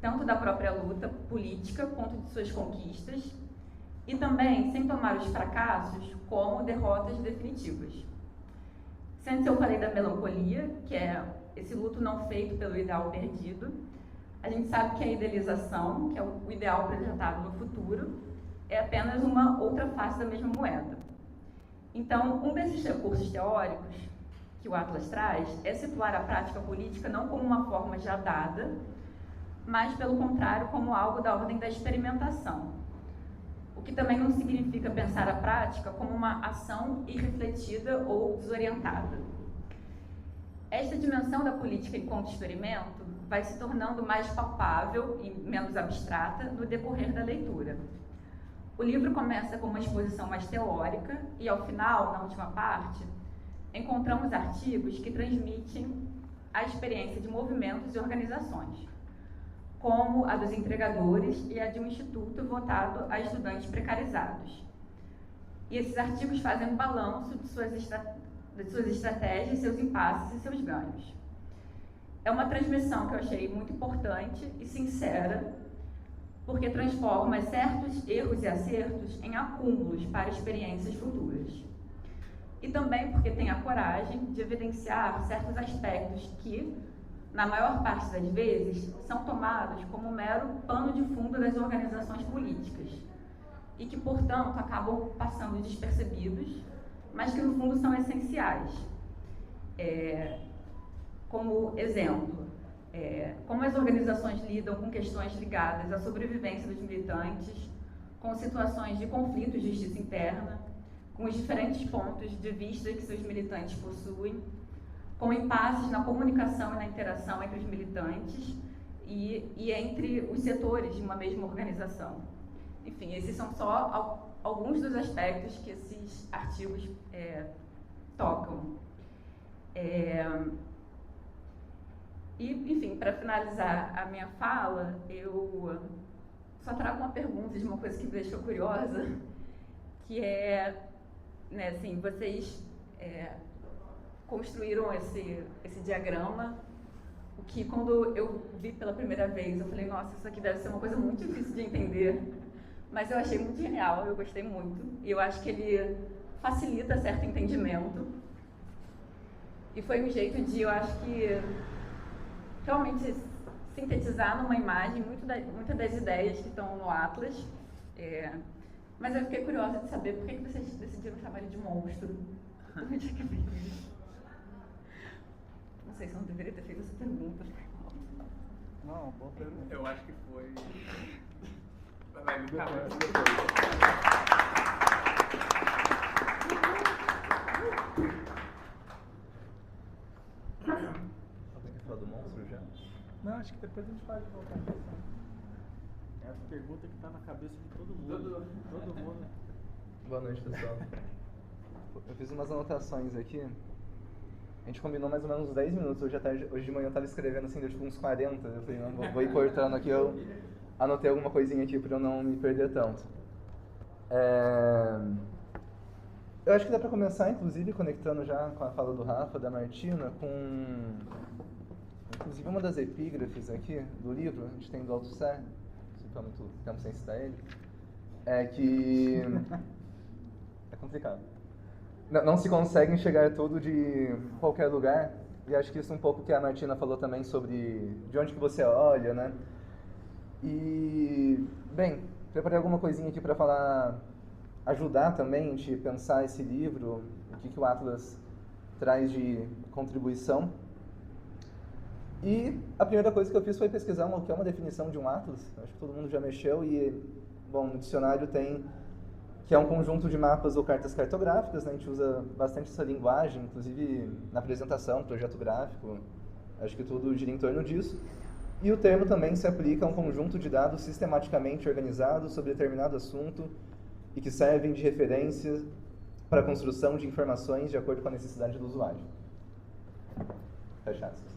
tanto da própria luta política quanto de suas conquistas, e também sem tomar os fracassos como derrotas definitivas. Antes eu falei da melancolia, que é esse luto não feito pelo ideal perdido. A gente sabe que a idealização, que é o ideal projetado no futuro, é apenas uma outra face da mesma moeda. Então, um desses recursos teóricos que o Atlas traz é situar a prática política não como uma forma já dada, mas, pelo contrário, como algo da ordem da experimentação. O que também não significa pensar a prática como uma ação irrefletida ou desorientada. Esta dimensão da política enquanto experimento vai se tornando mais palpável e menos abstrata no decorrer da leitura. O livro começa com uma exposição mais teórica e, ao final, na última parte, encontramos artigos que transmitem a experiência de movimentos e organizações, como a dos entregadores e a de um instituto voltado a estudantes precarizados. E esses artigos fazem um balanço de suas estratégias, seus impasses e seus ganhos. É uma transmissão que eu achei muito importante e sincera, porque transforma certos erros e acertos em acúmulos para experiências futuras. E também porque tem a coragem de evidenciar certos aspectos que, na maior parte das vezes, são tomados como mero pano de fundo das organizações políticas e que, portanto, acabam passando despercebidos, mas que, no fundo, são essenciais. Como exemplo, como as organizações lidam com questões ligadas à sobrevivência dos militantes, com situações de conflito e justiça interna, com os diferentes pontos de vista que seus militantes possuem, com impasses na comunicação e na interação entre os militantes e entre os setores de uma mesma organização. Enfim, esses são só alguns dos aspectos que esses artigos tocam. E, enfim, para finalizar a minha fala, eu só trago uma pergunta de uma coisa que me deixou curiosa, que é, né, assim, vocês construíram esse diagrama, o que quando eu vi pela primeira vez, eu falei, nossa, isso aqui deve ser uma coisa muito difícil de entender, mas eu achei muito genial, eu gostei muito, e eu acho que ele facilita certo entendimento, e foi um jeito de, eu acho que, realmente sintetizar numa imagem muitas das ideias que estão no Atlas, mas eu fiquei curiosa de saber por que vocês decidiram chamar ele de monstro. Não sei se eu não deveria ter feito essa pergunta. Não, boa pergunta. Eu acho que foi. Vai me depois. Alguém quer falar do monstro já? Não, acho que depois a gente pode voltar a pensar. É a pergunta que está na cabeça de todo mundo. Todo mundo. Boa noite, pessoal. Eu fiz umas anotações aqui. A gente combinou mais ou menos uns 10 minutos. Hoje de manhã eu estava escrevendo assim, deu tipo uns 40. Eu falei, não, vou ir cortando aqui. Eu anotei alguma coisinha aqui para eu não me perder tanto. Eu acho que dá para começar, inclusive, conectando já com a fala do Rafa, da Martina, com, inclusive, uma das epígrafes aqui do livro, a gente tem do Alto Sé, se ficar muito tempo sem citar ele, é que é complicado. Não se consegue enxergar tudo de qualquer lugar, e acho que isso é um pouco que a Martina falou também sobre de onde que você olha, né? E, bem, preparei alguma coisinha aqui para falar, ajudar também a gente pensar esse livro, o que o Atlas traz de contribuição. E a primeira coisa que eu fiz foi pesquisar o que é uma definição de um Atlas. Acho que todo mundo já mexeu e, bom, no dicionário tem que é um conjunto de mapas ou cartas cartográficas, né? A gente usa bastante essa linguagem, inclusive na apresentação, projeto gráfico, acho que tudo gira em torno disso. E o termo também se aplica a um conjunto de dados sistematicamente organizados sobre determinado assunto e que servem de referência para a construção de informações de acordo com a necessidade do usuário. Fecha aspas.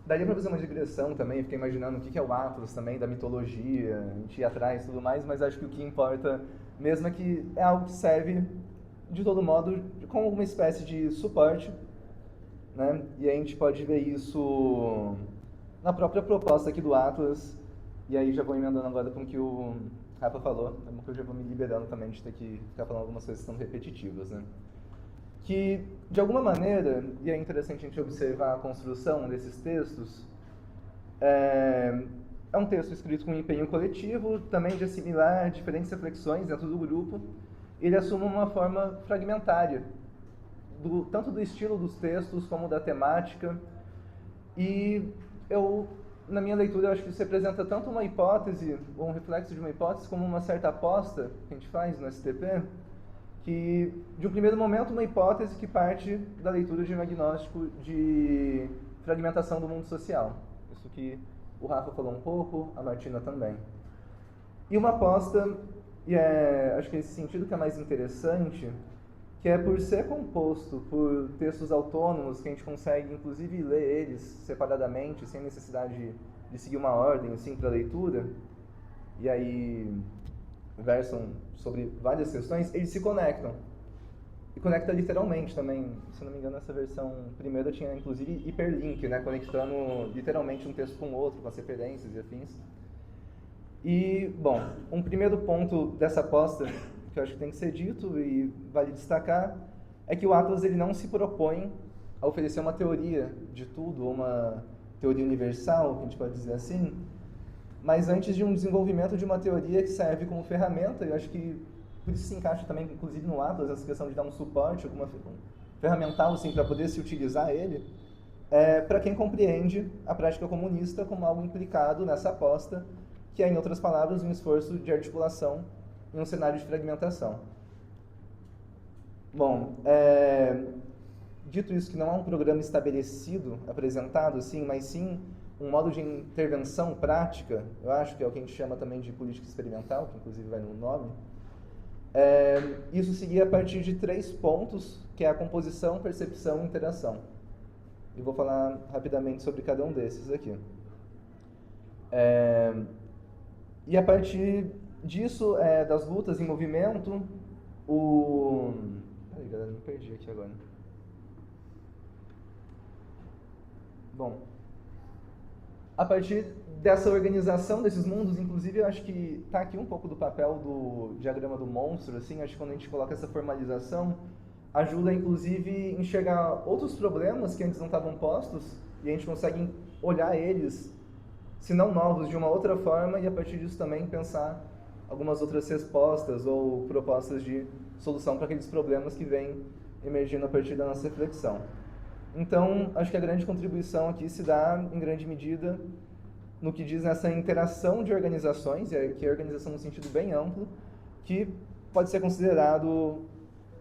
Daria para fazer uma digressão também, fiquei imaginando o que é o Atlas também, da mitologia, a gente ir atrás e tudo mais, mas acho que o que importa mesmo é que é algo que serve, de todo modo, como uma espécie de suporte, né? E a gente pode ver isso na própria proposta aqui do Atlas, e aí já vou emendando agora com o que o Rafa falou, é uma coisa que eu já vou me liberando também de ter que ficar falando algumas coisas que são repetitivas, né? Que, de alguma maneira, e é interessante a gente observar a construção desses textos, é um texto escrito com um empenho coletivo, também de assimilar diferentes reflexões dentro do grupo. Ele assume uma forma fragmentária, tanto do estilo dos textos como da temática. E na minha leitura, eu acho que isso representa tanto uma hipótese, ou um reflexo de uma hipótese, como uma certa aposta que a gente faz no STP, que, de um primeiro momento, uma hipótese que parte da leitura de um diagnóstico de fragmentação do mundo social. Isso que o Rafa falou um pouco, a Martina também. E uma aposta, e acho que esse sentido que é mais interessante, que é por ser composto por textos autônomos, que a gente consegue, inclusive, ler eles separadamente, sem necessidade de seguir uma ordem, assim, para a leitura, e aí versam sobre várias questões, eles se conectam. E conecta literalmente também. Se não me engano, essa versão primeira tinha, inclusive, hiperlink, né? Conectando literalmente um texto com o outro, com as referências e afins. E, bom, um primeiro ponto dessa aposta, que eu acho que tem que ser dito e vale destacar, é que o Atlas ele não se propõe a oferecer uma teoria de tudo, ou uma teoria universal, que a gente pode dizer assim, mas antes de um desenvolvimento de uma teoria que serve como ferramenta, eu acho que por isso se encaixa também, inclusive no Atlas, essa questão de dar um suporte, alguma ferramental assim, para poder se utilizar ele, para quem compreende a prática comunista como algo implicado nessa aposta, que é, em outras palavras, um esforço de articulação em um cenário de fragmentação. Bom, dito isso, que não é um programa estabelecido, apresentado assim, mas sim um modo de intervenção prática, eu acho que é o que a gente chama também de política experimental, que inclusive vai no nome, isso seguia a partir de 3 pontos, que é a composição, percepção e interação. E vou falar rapidamente sobre cada um desses aqui. E a partir disso, das lutas em movimento, Peraí, galera, me perdi aqui agora. Bom, a partir dessa organização desses mundos, inclusive eu acho que está aqui um pouco do papel do diagrama do monstro, assim, acho que quando a gente coloca essa formalização, ajuda inclusive enxergar outros problemas que antes não estavam postos, e a gente consegue olhar eles, se não novos, de uma outra forma, e a partir disso também pensar algumas outras respostas ou propostas de solução para aqueles problemas que vêm emergindo a partir da nossa reflexão. Então, acho que a grande contribuição aqui se dá, em grande medida, no que diz nessa interação de organizações, que é organização no sentido bem amplo, que pode ser considerado,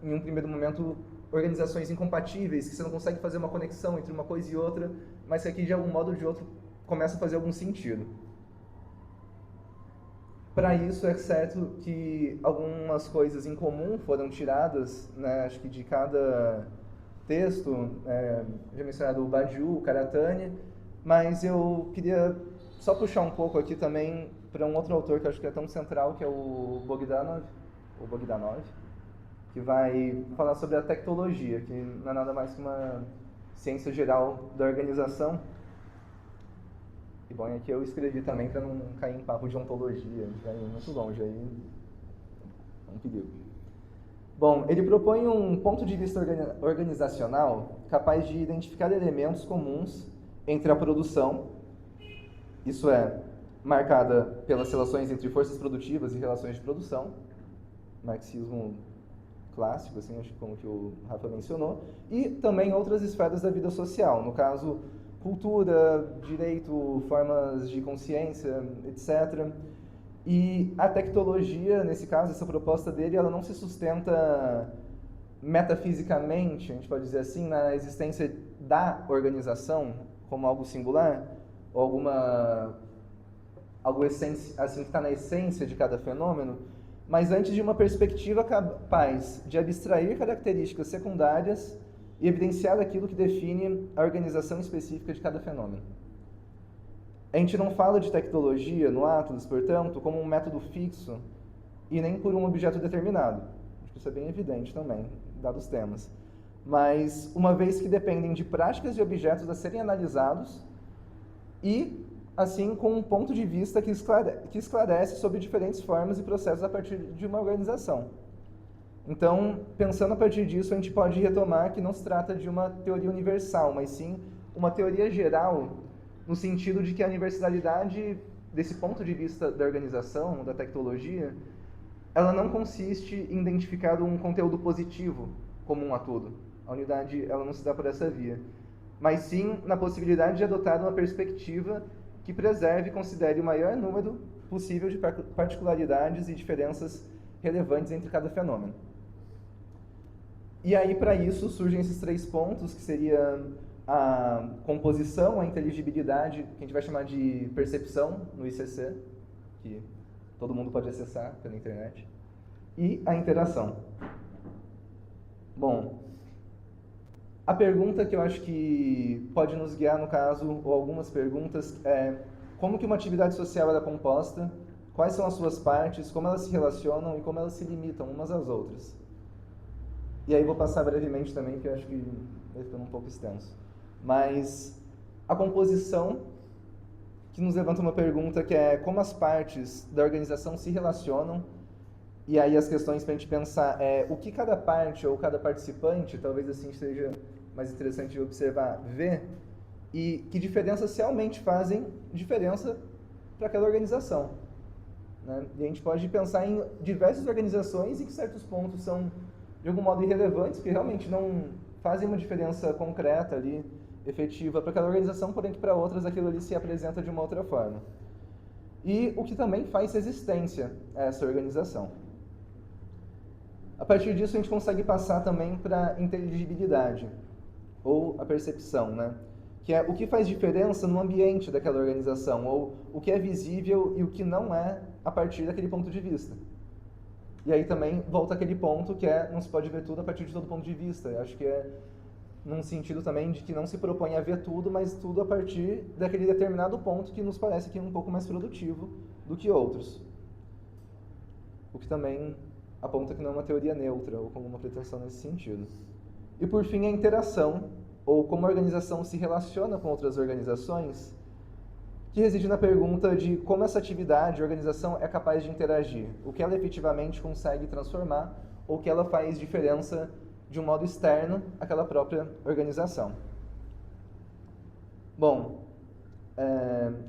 em um primeiro momento, organizações incompatíveis, que você não consegue fazer uma conexão entre uma coisa e outra, mas que aqui, de algum modo ou de outro, começa a fazer algum sentido. Para isso, é certo que algumas coisas em comum foram tiradas, né, acho que de cada texto, já mencionado o Badiou, o Karatani, mas eu queria só puxar um pouco aqui também para um outro autor que eu acho que é tão central, que é o Bogdanov, que vai falar sobre a tectologia, que não é nada mais que uma ciência geral da organização. E bom, aqui eu escrevi também para não cair em papo de ontologia, a gente vai muito longe aí, é um perigo. Bom, ele propõe um ponto de vista organizacional capaz de identificar elementos comuns entre a produção, isso é, marcada pelas relações entre forças produtivas e relações de produção, marxismo clássico, assim, acho que como que o Rafa mencionou, e também outras esferas da vida social, no caso, cultura, direito, formas de consciência, etc. E a tectologia, nesse caso, essa proposta dele, ela não se sustenta metafisicamente, a gente pode dizer assim, na existência da organização como algo singular, ou algo assim que está na essência de cada fenômeno, mas antes de uma perspectiva capaz de abstrair características secundárias e evidenciar aquilo que define a organização específica de cada fenômeno. A gente não fala de tectologia no Atlas, portanto, como um método fixo e nem por um objeto determinado. Acho que isso é bem evidente também, dados os temas. Mas, uma vez que dependem de práticas e objetos a serem analisados e, assim, com um ponto de vista que esclarece sobre diferentes formas e processos a partir de uma organização. Então, pensando a partir disso, a gente pode retomar que não se trata de uma teoria universal, mas sim uma teoria geral, no sentido de que a universalidade, desse ponto de vista da organização, da tecnologia, ela não consiste em identificar um conteúdo positivo comum a tudo. A unidade, ela não se dá por essa via, mas sim na possibilidade de adotar uma perspectiva que preserve e considere o maior número possível de particularidades e diferenças relevantes entre cada fenômeno. E aí, para isso, surgem esses 3 pontos, que seria a composição, a inteligibilidade, que a gente vai chamar de percepção no ICC, que todo mundo pode acessar pela internet, e a interação. Bom, a pergunta que eu acho que pode nos guiar no caso, ou algumas perguntas, é como que uma atividade social é composta, quais são as suas partes, como elas se relacionam e como elas se limitam umas às outras. E aí vou passar brevemente também, que eu acho que vai ficando um pouco extenso. Mas a composição, que nos levanta uma pergunta que é como as partes da organização se relacionam, e aí as questões para a gente pensar é o que cada parte ou cada participante, talvez assim seja mais interessante de observar, vê, e que diferenças realmente fazem diferença para aquela organização. Né? E a gente pode pensar em diversas organizações em que certos pontos são de algum modo irrelevantes, que realmente não fazem uma diferença concreta ali, efetiva para aquela organização, porém que para outras aquilo ali se apresenta de uma outra forma. E o que também faz resistência a essa organização. A partir disso a gente consegue passar também para a inteligibilidade, ou a percepção, né? Que é o que faz diferença no ambiente daquela organização, ou o que é visível e o que não é a partir daquele ponto de vista. E aí também volta aquele ponto que é, não se pode ver tudo a partir de todo ponto de vista. Eu acho que é num sentido também de que não se propõe a ver tudo, mas tudo a partir daquele determinado ponto que nos parece que é um pouco mais produtivo do que outros. O que também aponta que não é uma teoria neutra, ou como uma pretensão nesse sentido. E por fim, a interação, ou como a organização se relaciona com outras organizações, que reside na pergunta de como essa atividade, a organização, é capaz de interagir, o que ela efetivamente consegue transformar, ou que ela faz diferença de um modo externo àquela própria organização. Bom,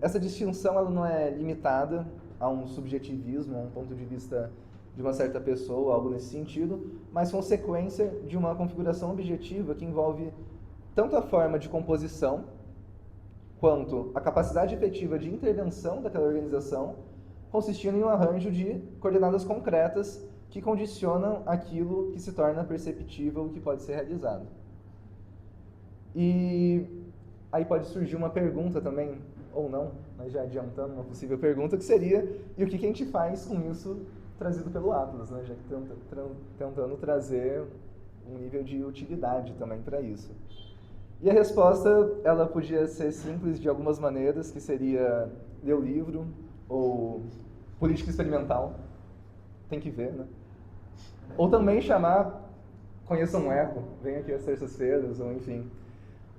essa distinção ela não é limitada a um subjetivismo, a um ponto de vista de uma certa pessoa, algo nesse sentido, mas consequência de uma configuração objetiva que envolve tanto a forma de composição, quanto a capacidade efetiva de intervenção daquela organização, consistindo em um arranjo de coordenadas concretas que condicionam aquilo que se torna perceptível, que pode ser realizado. E aí pode surgir uma pergunta também, ou não, mas já adiantando uma possível pergunta, que seria, e o que a gente faz com isso trazido pelo Atlas, né? Já que tentando trazer um nível de utilidade também para isso. E a resposta, ela podia ser simples de algumas maneiras, que seria ler o livro, ou política experimental, tem que ver, né? Ou também chamar, conheçam um Eco, vem aqui às terças-feiras, ou enfim.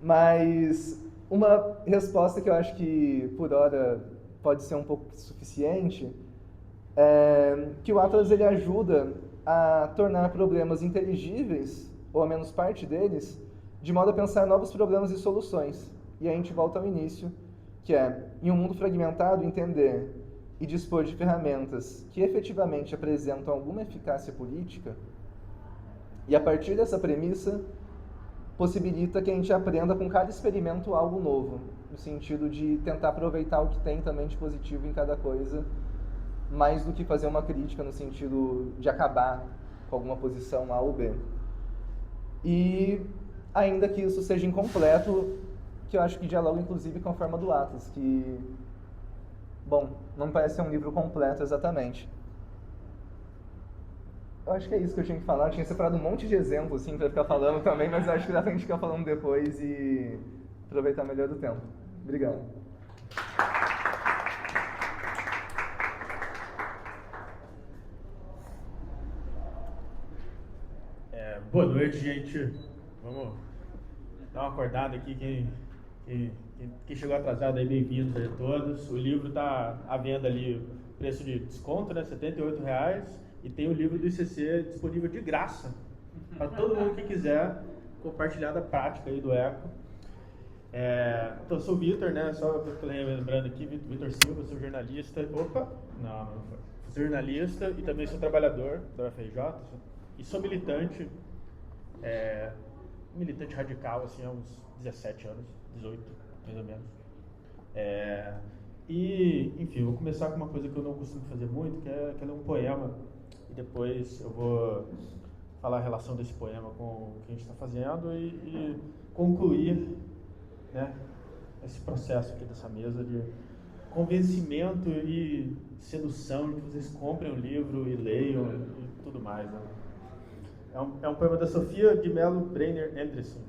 Mas uma resposta que eu acho que, por hora, pode ser um pouco suficiente, é que o Atlas ele ajuda a tornar problemas inteligíveis, ou ao menos parte deles, de modo a pensar novos problemas e soluções. E aí a gente volta ao início, que é, em um mundo fragmentado, entender e dispor de ferramentas que efetivamente apresentam alguma eficácia política, e a partir dessa premissa, possibilita que a gente aprenda com cada experimento algo novo, no sentido de tentar aproveitar o que tem também de positivo em cada coisa, mais do que fazer uma crítica no sentido de acabar com alguma posição A ou B. E, ainda que isso seja incompleto, que eu acho que dialoga inclusive com a forma do Atlas, que, bom, não parece ser um livro completo exatamente. Eu acho que é isso que eu tinha que falar. Eu tinha separado um monte de exemplos, assim, pra ficar falando também, mas eu acho que dá pra gente ficar falando depois e aproveitar melhor do tempo. Obrigado. Boa noite, gente. Vamos dar uma acordada aqui. Quem chegou atrasado aí, bem-vindos a todos. O livro está à venda ali, preço de desconto, né? R$78. E tem o livro do ICC disponível de graça para todo mundo que quiser compartilhar da prática aí do Eco. Então, eu sou o Vitor, né? Só lembrando aqui, Vitor Silva, sou jornalista. Opa! Não foi. Sou jornalista e também sou trabalhador da UFRJ e sou militante. Militante radical, assim, há uns 17 anos, 18, mais ou menos. E, enfim, eu vou começar com uma coisa que eu não costumo fazer muito, que é ler um poema. E depois eu vou falar a relação desse poema com o que a gente está fazendo e concluir, né, esse processo aqui dessa mesa de convencimento e sedução de que vocês comprem o livro e leiam e tudo mais, né? É um poema da Sofia de Mello Brenner Andressen,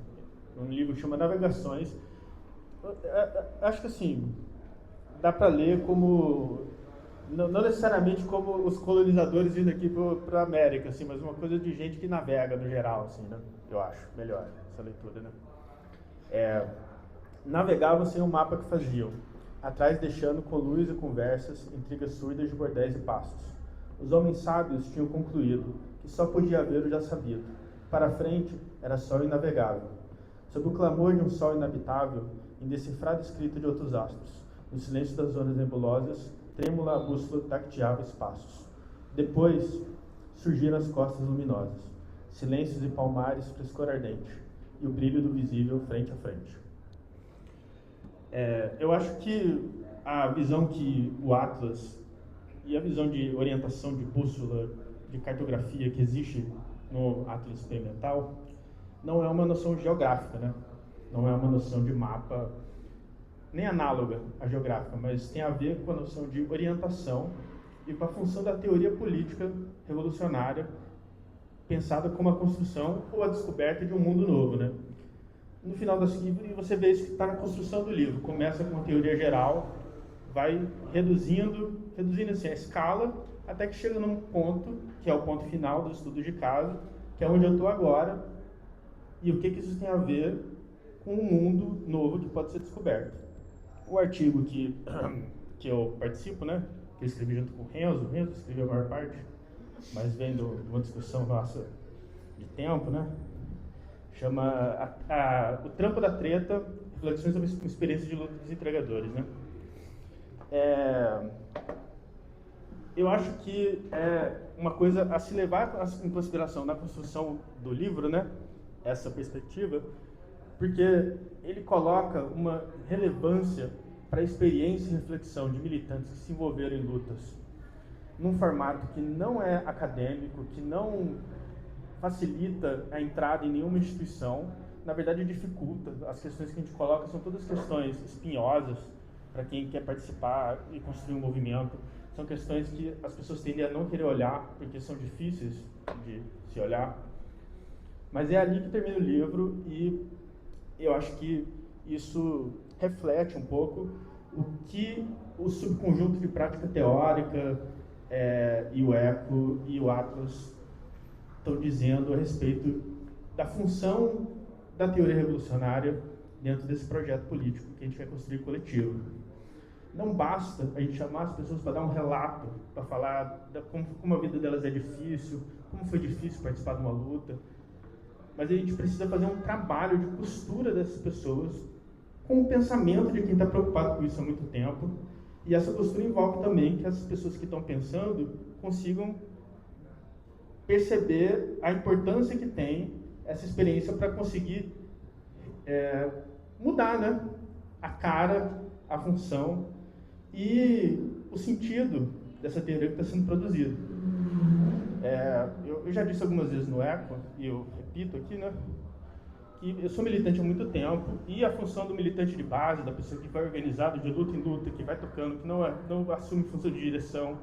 um livro que chama Navegações. Acho que assim, dá para ler como, não necessariamente como os colonizadores vindo aqui para a América, assim, mas uma coisa de gente que navega no geral, assim, né? Eu acho melhor essa leitura, né? Navegavam sem o mapa que faziam, atrás deixando com luz e conversas, intrigas surdas de bordéis e passos. Os homens sábios tinham concluído que só podia haver o já sabido. Para frente, era sol inavegável. Sob o clamor de um sol inabitável, indecifrada escrita de outros astros, no silêncio das zonas nebulosas, trêmula a bússola tacteava espaços. Depois, surgiram as costas luminosas, silêncios e palmares, frescor ardente, e o brilho do visível frente a frente. Eu acho que a visão que o Atlas e a visão de orientação de bússola, de cartografia que existe no Atlas Experimental não é uma noção geográfica, né? Não é uma noção de mapa, nem análoga à geográfica, mas tem a ver com a noção de orientação e com a função da teoria política revolucionária pensada como a construção ou a descoberta de um mundo novo, né? No final das contas, você vê isso que está na construção do livro. Começa com uma teoria geral, vai reduzindo assim, a escala, até que chega num ponto, que é o ponto final dos estudos de caso, que é onde eu estou agora, e o que isso tem a ver com um mundo novo que pode ser descoberto. O artigo que eu participo, né, que eu escrevi junto com o Renzo escreveu a maior parte, mas vem de uma discussão nossa de tempo, né, chama O Trampo da Treta, Reflexões sobre a Experiência de Luta dos Entregadores, né. Eu acho que é uma coisa a se levar em consideração na construção do livro, né, essa perspectiva, porque ele coloca uma relevância para a experiência e reflexão de militantes que se envolveram em lutas, num formato que não é acadêmico, que não facilita a entrada em nenhuma instituição, na verdade dificulta. As questões que a gente coloca são todas questões espinhosas para quem quer participar e construir um movimento. São questões que as pessoas tendem a não querer olhar, porque são difíceis de se olhar. Mas é ali que termina o livro, e eu acho que isso reflete um pouco o que o subconjunto de prática teórica e o ECO e o Atlas estão dizendo a respeito da função da teoria revolucionária dentro desse projeto político que a gente vai construir coletivo. Não basta a gente chamar as pessoas para dar um relato, para falar como a vida delas é difícil, como foi difícil participar de uma luta, mas a gente precisa fazer um trabalho de costura dessas pessoas com o pensamento de quem está preocupado com isso há muito tempo, e essa costura envolve também que as pessoas que estão pensando consigam perceber a importância que tem essa experiência para conseguir mudar, né, a cara, a função e o sentido dessa teoria que está sendo produzida. Eu já disse algumas vezes no ECO, e eu repito aqui, né, que eu sou militante há muito tempo, e a função do militante de base, da pessoa que vai organizado de luta em luta, que vai tocando, que não assume função de direção,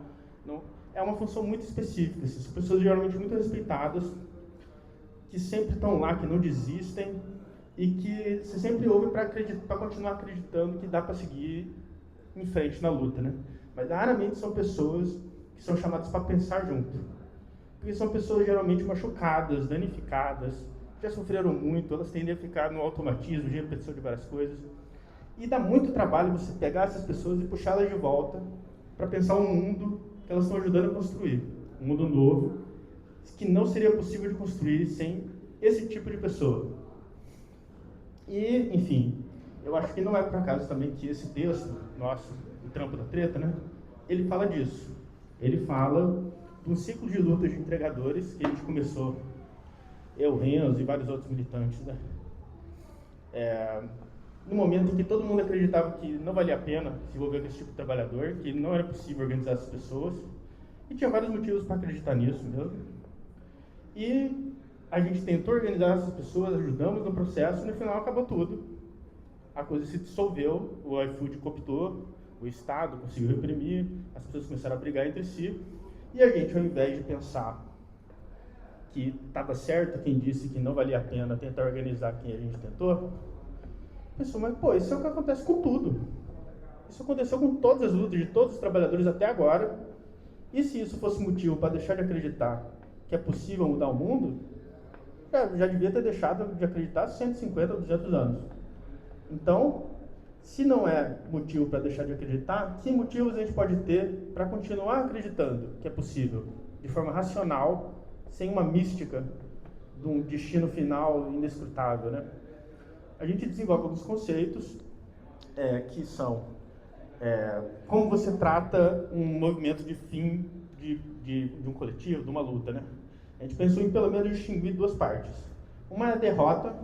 é uma função muito específica. São pessoas geralmente muito respeitadas, que sempre estão lá, que não desistem, e que você sempre ouve para continuar acreditando que dá para seguir em frente na luta, né? Mas raramente são pessoas que são chamadas para pensar junto, porque são pessoas geralmente machucadas, danificadas, já sofreram muito, elas tendem a ficar no automatismo, de repetição de várias coisas, e dá muito trabalho você pegar essas pessoas e puxá-las de volta para pensar um mundo que elas estão ajudando a construir, um mundo novo, que não seria possível de construir sem esse tipo de pessoa. E, enfim, eu acho que não é por acaso também que esse texto nosso, o Trampo da Treta, né, ele fala disso. Ele fala de um ciclo de lutas de entregadores que a gente começou, eu, Renzo e vários outros militantes, né, no momento em que todo mundo acreditava que não valia a pena se envolver com esse tipo de trabalhador, que não era possível organizar essas pessoas, e tinha vários motivos para acreditar nisso mesmo. E a gente tentou organizar essas pessoas, ajudamos no processo, e no final acabou tudo. A coisa se dissolveu, o iFood cooptou, o Estado conseguiu reprimir, as pessoas começaram a brigar entre si, e a gente, ao invés de pensar que estava certo quem disse que não valia a pena tentar organizar quem a gente tentou, pensou, mas pô, isso é o que acontece com tudo. Isso aconteceu com todas as lutas de todos os trabalhadores até agora, e se isso fosse motivo para deixar de acreditar que é possível mudar o mundo, já devia ter deixado de acreditar 150 ou 200 anos. Então, se não é motivo para deixar de acreditar, que motivos a gente pode ter para continuar acreditando que é possível, de forma racional, sem uma mística de um destino final inescrutável, né? A gente desenvolve alguns conceitos que são como você trata um movimento de fim de um coletivo, de uma luta, né? A gente pensou em pelo menos distinguir duas partes. Uma é a derrota,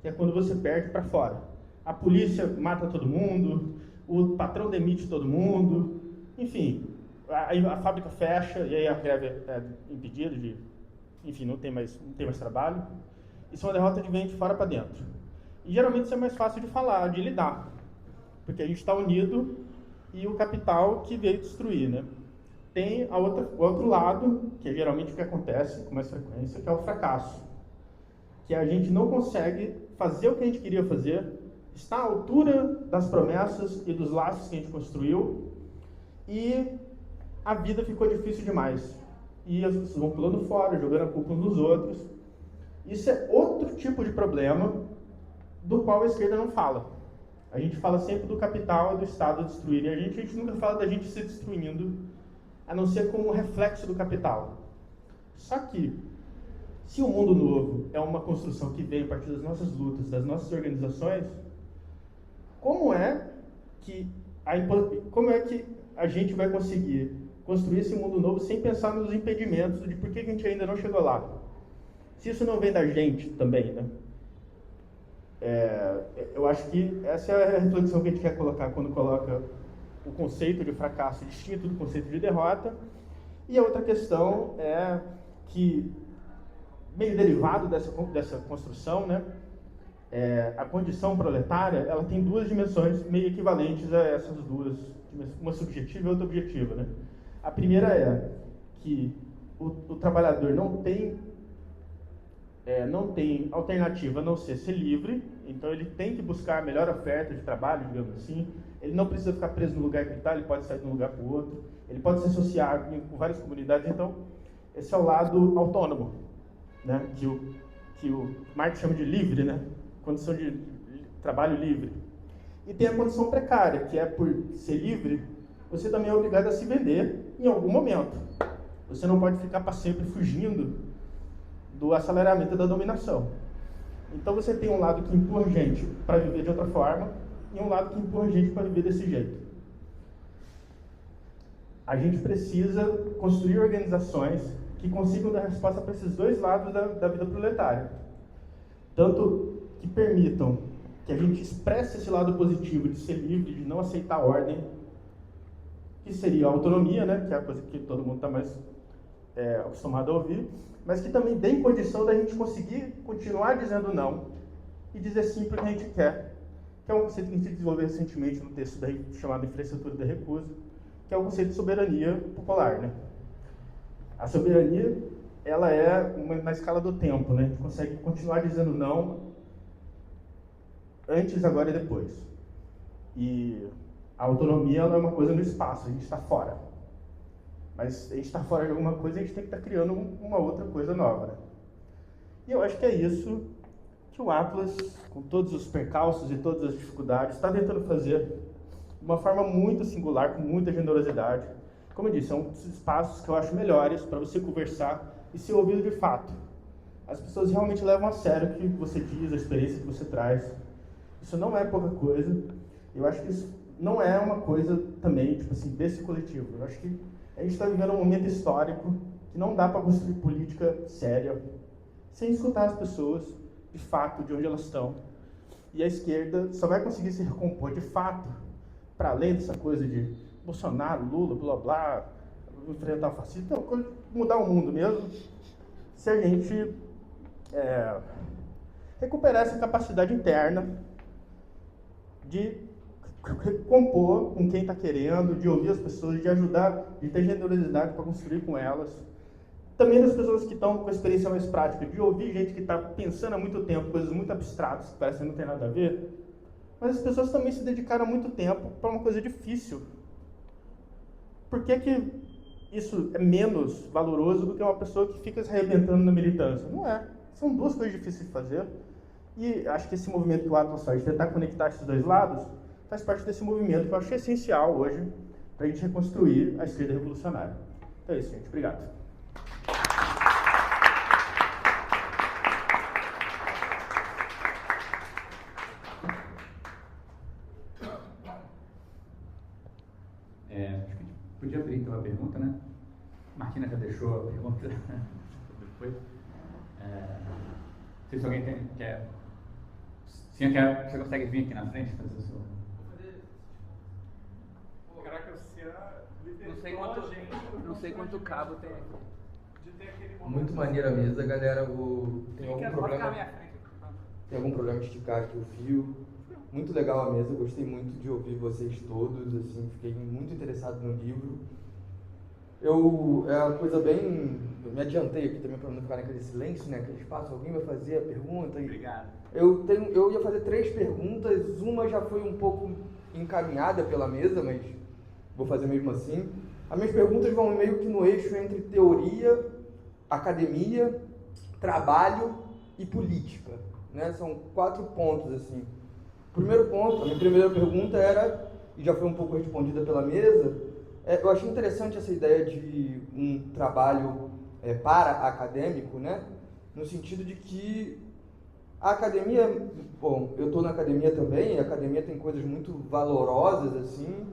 que é quando você perde para fora. A polícia mata todo mundo, o patrão demite todo mundo, enfim, a fábrica fecha e aí a greve é impedida enfim, não tem mais trabalho. Isso é uma derrota que vem de fora para dentro. E geralmente isso é mais fácil de falar, de lidar, porque a gente está unido e o capital que veio destruir, né? Tem o outro lado, que é geralmente o que acontece com mais frequência, que é o fracasso. Que a gente não consegue fazer o que a gente queria fazer, está à altura das promessas e dos laços que a gente construiu, e a vida ficou difícil demais. E as pessoas vão pulando fora, jogando a culpa uns nos outros. Isso é outro tipo de problema do qual a esquerda não fala. A gente fala sempre do capital e do Estado destruírem a gente nunca fala da gente se destruindo, a não ser como um reflexo do capital. Só que, se o mundo novo é uma construção que vem a partir das nossas lutas, das nossas organizações, como é que a gente vai conseguir construir esse mundo novo sem pensar nos impedimentos de por que a gente ainda não chegou lá? Se isso não vem da gente também, né? Eu acho que essa é a reflexão que a gente quer colocar quando coloca o conceito de fracasso distinto do conceito de derrota. E a outra questão é que, meio derivado dessa construção, né, a condição proletária, ela tem duas dimensões meio equivalentes a essas duas, uma subjetiva e outra objetiva, né? A primeira é que o trabalhador não tem não tem alternativa a não ser livre, então ele tem que buscar a melhor oferta de trabalho, digamos assim. Ele não precisa ficar preso no lugar que ele está, ele pode sair de um lugar para o outro, ele pode se associar com várias comunidades. Então, esse é o lado autônomo, né? que o Marx chama de livre, né? Condição de trabalho livre. E tem a condição precária, que é por ser livre, você também é obrigado a se vender em algum momento. Você não pode ficar para sempre fugindo do aceleramento da dominação. Então você tem um lado que empurra a gente para viver de outra forma e um lado que empurra a gente para viver desse jeito. A gente precisa construir organizações que consigam dar resposta para esses dois lados da vida proletária. Tanto que permitam que a gente expresse esse lado positivo de ser livre, de não aceitar a ordem, que seria a autonomia, né, que é a coisa que todo mundo está mais acostumado a ouvir, mas que também dê condição da gente conseguir continuar dizendo não e dizer sim para o que a gente quer, que é um conceito que a gente desenvolveu recentemente no texto chamado Infraestrutura da Recusa, que é o conceito de soberania popular, né? A soberania, ela é na escala do tempo, né? A gente consegue continuar dizendo não antes, agora e depois. E a autonomia, ela é uma coisa no espaço, a gente está fora. Mas a gente está fora de alguma coisa, a gente tem que estar criando uma outra coisa nova, né? E eu acho que é isso que o Atlas, com todos os percalços e todas as dificuldades, está tentando fazer de uma forma muito singular, com muita generosidade. Como eu disse, são espaços que eu acho melhores para você conversar e ser ouvido de fato. As pessoas realmente levam a sério o que você diz, a experiência que você traz. Isso não é pouca coisa. Eu acho que isso não é uma coisa também, tipo assim, desse coletivo. Eu acho que a gente está vivendo um momento histórico que não dá para construir política séria sem escutar as pessoas de fato, de onde elas estão. E a esquerda só vai conseguir se recompor de fato, para além dessa coisa de Bolsonaro, Lula, blá blá, enfrentar o fascismo, então, mudar o mundo mesmo, se a gente recuperar essa capacidade interna de compor com quem está querendo, de ouvir as pessoas, de ajudar, de ter generosidade para construir com elas. Também das pessoas que estão com a experiência mais prática, de ouvir gente que está pensando há muito tempo, coisas muito abstratas, que parecem não ter nada a ver, mas as pessoas também se dedicaram muito tempo para uma coisa difícil. Por que isso é menos valoroso do que uma pessoa que fica se arrebentando na militância? Não é. São duas coisas difíceis de fazer. E acho que esse movimento que o Atlas faz, de tentar conectar esses dois lados, faz parte desse movimento que eu acho essencial hoje para a gente reconstruir a esquerda revolucionária. Então é isso, gente. Obrigado. Acho que a gente podia abrir então a pergunta, né? Martina já deixou a pergunta depois. Não sei se alguém quer. Sim, você consegue vir aqui na frente fazer o seu. Caraca, Não sei quanto cabo tem. Muito maneira a mesa, galera. Tem algum problema de esticar aqui o fio. Muito legal a mesa, gostei muito de ouvir vocês todos, assim, fiquei muito interessado no livro. É uma coisa bem... Eu me adiantei aqui também para não ficar naquele silêncio, né? Aquele espaço, alguém vai fazer a pergunta. Obrigado. Eu ia fazer 3 perguntas, uma já foi um pouco encaminhada pela mesa, mas vou fazer mesmo assim. As minhas perguntas vão meio que no eixo entre teoria, academia, trabalho e política, né? São 4 pontos, assim. Primeiro ponto, a minha primeira pergunta era, e já foi um pouco respondida pela mesa, eu achei interessante essa ideia de um trabalho para-acadêmico, né? No sentido de que a academia, bom, eu estou na academia também, a academia tem coisas muito valorosas, assim,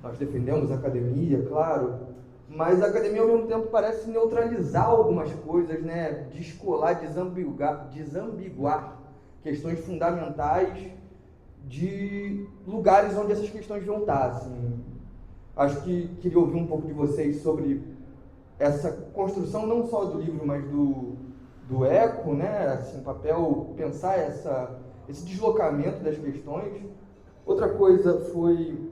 nós defendemos a academia, claro, mas a academia ao mesmo tempo parece neutralizar algumas coisas, né? Descolar, desambiguar questões fundamentais de lugares onde essas questões vão estar, assim. Acho que queria ouvir um pouco de vocês sobre essa construção não só do livro, mas do eco, né? Assim, papel, pensar esse deslocamento das questões. Outra coisa foi...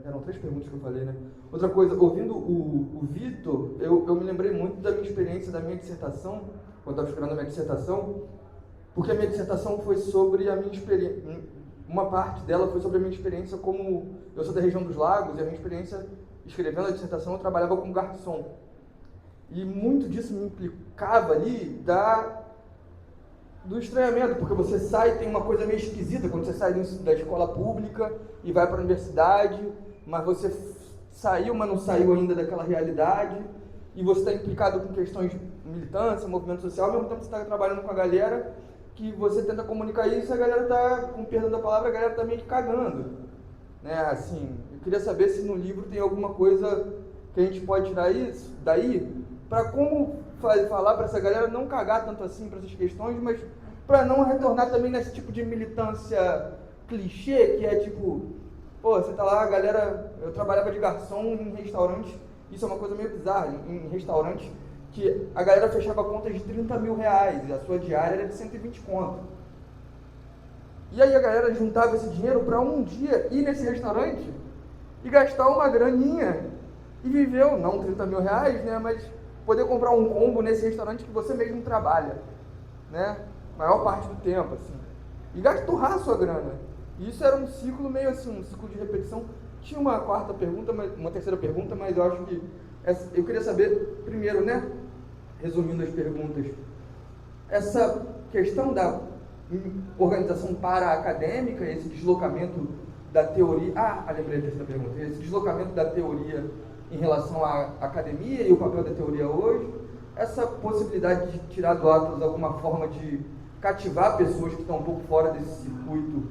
eram 3 perguntas que eu falei, né? Outra coisa, ouvindo o Vitor, eu me lembrei muito da minha experiência, da minha dissertação, quando eu estava escrevendo a minha dissertação, porque a minha dissertação foi sobre a minha experiência, uma parte dela foi sobre a minha experiência como, eu sou da região dos lagos, e a minha experiência escrevendo a dissertação, eu trabalhava como garçom. E muito disso me implicava ali do estranhamento, porque você sai, tem uma coisa meio esquisita quando você sai da escola pública e vai para a universidade, mas você saiu, mas não saiu ainda daquela realidade, e você está implicado com questões de militância, movimento social, ao mesmo tempo que você está trabalhando com a galera, que você tenta comunicar isso, a galera está, com perdão da palavra, a galera está meio que cagando. Né? Assim, eu queria saber se no livro tem alguma coisa que a gente pode tirar isso daí, para como falar para essa galera não cagar tanto assim para essas questões, mas para não retornar também nesse tipo de militância clichê, que é tipo, pô, você tá lá, a galera, eu trabalhava de garçom em restaurante, isso é uma coisa meio bizarra, em restaurante, que a galera fechava contas de 30 mil reais, e a sua diária era de 120 conto. E aí a galera juntava esse dinheiro para um dia ir nesse restaurante e gastar uma graninha, e viveu, não 30 mil reais, né, mas poder comprar um combo nesse restaurante que você mesmo trabalha, né, maior parte do tempo, assim, e gasturrar a sua grana. E isso era um ciclo meio assim, um ciclo de repetição. Tinha uma quarta pergunta, uma terceira pergunta, mas eu acho que eu queria saber, primeiro, né, resumindo as perguntas, essa questão da organização para-acadêmica, esse deslocamento da teoria... lembrei da terceira pergunta. Esse deslocamento da teoria em relação à academia e o papel da teoria hoje, essa possibilidade de tirar do Atlas alguma forma de cativar pessoas que estão um pouco fora desse circuito,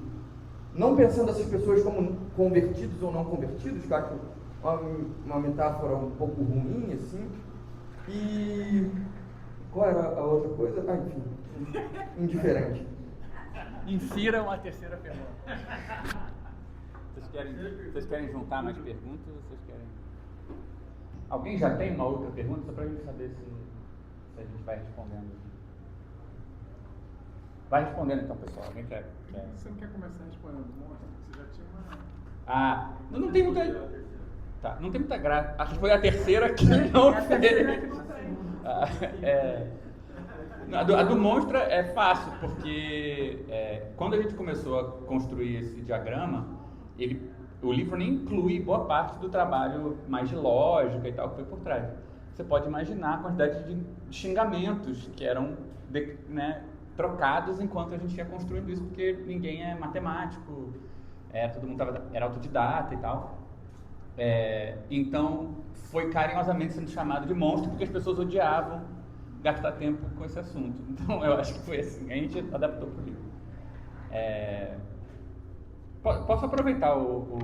não pensando essas pessoas como convertidos ou não convertidos, que eu acho uma metáfora um pouco ruim, assim. E qual era a outra coisa? Enfim, indiferente. Insira uma terceira pergunta. Vocês querem juntar mais perguntas ou vocês querem... Alguém já tem uma outra pergunta? Só para a gente saber se a gente vai respondendo. Vai respondendo então, pessoal. Alguém quer? Você não quer começar respondendo um monte? Você já tinha uma... Não tem muita... Tá, não tem muita graça. Acho que foi a terceira que não fez. A do Monstra é fácil, porque quando a gente começou a construir esse diagrama, o livro nem inclui boa parte do trabalho mais de lógica e tal que foi por trás. Você pode imaginar a quantidade de xingamentos que eram trocados enquanto a gente ia construindo isso, porque ninguém é matemático, todo mundo era autodidata e tal. Então, foi carinhosamente sendo chamado de monstro, porque as pessoas odiavam gastar tempo com esse assunto. Então, eu acho que foi assim, a gente adaptou para o livro. Posso aproveitar o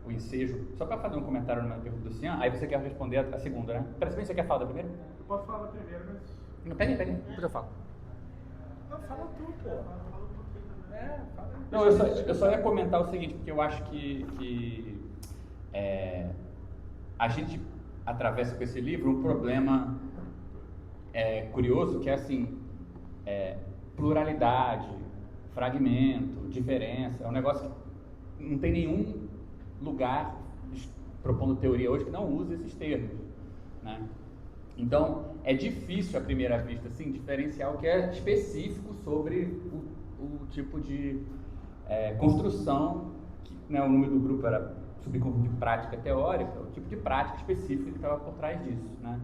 ensejo, só para fazer um comentário na pergunta do Cian, aí você quer responder a segunda, né? Parece bem que você quer falar da primeira? Eu posso falar da primeira, mas... Não, pega aí, depois eu falo. Não, fala tu, pô. Fala um pouquinho também. Fala aí. Não, eu só ia comentar o seguinte, porque eu acho que a gente atravessa com esse livro um problema curioso, que é assim, pluralidade, fragmento, diferença, é um negócio que não tem nenhum lugar propondo teoria hoje que não use esses termos, né? Então, é difícil à primeira vista, assim, diferenciar o que é específico sobre o tipo de construção, que, né, o nome do grupo era subconjunto de prática teórica, o tipo de prática específica que estava por trás disso, né?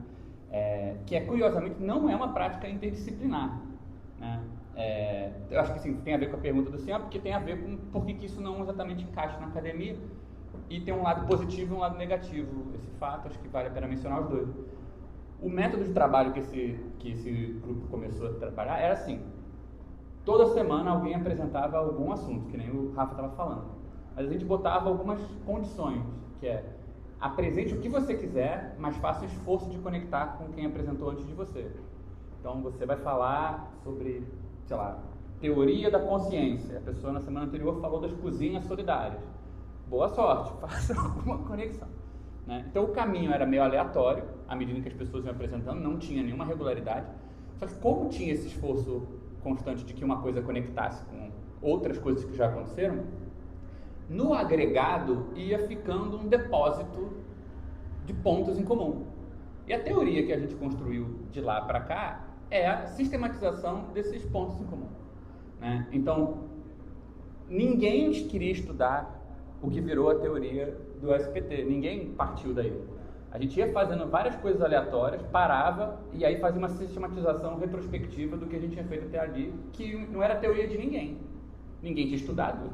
Que curiosamente não é uma prática interdisciplinar, né? Eu acho que assim, tem a ver com a pergunta do senhor, porque tem a ver com por que isso não exatamente encaixa na academia, e tem um lado positivo e um lado negativo esse fato, acho que vale a pena mencionar os dois. O método de trabalho que esse grupo começou a trabalhar era assim: toda semana alguém apresentava algum assunto, que nem o Rafa estava falando, mas a gente botava algumas condições, que apresente o que você quiser, mas faça o esforço de conectar com quem apresentou antes de você. Então você vai falar sobre, sei lá, teoria da consciência. A pessoa na semana anterior falou das cozinhas solidárias. Boa sorte, faça alguma conexão, né? Então o caminho era meio aleatório, à medida que as pessoas iam apresentando, não tinha nenhuma regularidade. Só que como tinha esse esforço constante de que uma coisa conectasse com outras coisas que já aconteceram, no agregado ia ficando um depósito de pontos em comum. E a teoria que a gente construiu de lá para cá é a sistematização desses pontos em comum, né? Então, ninguém queria estudar o que virou a teoria do SPT, ninguém partiu daí. A gente ia fazendo várias coisas aleatórias, parava e aí fazia uma sistematização retrospectiva do que a gente tinha feito até ali, que não era a teoria de ninguém. Ninguém tinha estudado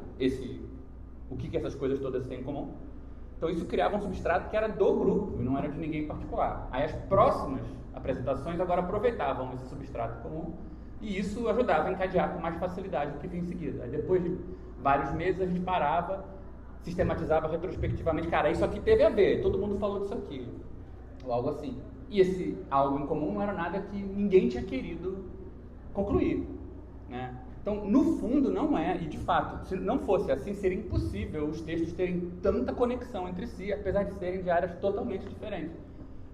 o que essas coisas todas têm em comum. Então isso criava um substrato que era do grupo e não era de ninguém em particular. Aí as próximas apresentações agora aproveitavam esse substrato comum e isso ajudava a encadear com mais facilidade o que vinha em seguida. Aí depois de vários meses a gente parava, sistematizava retrospectivamente, cara, isso aqui teve a ver, todo mundo falou disso aqui, ou algo assim. E esse algo em comum não era nada que ninguém tinha querido concluir, né? Então, no fundo, não é, e de fato, se não fosse assim, seria impossível os textos terem tanta conexão entre si, apesar de serem de áreas totalmente diferentes.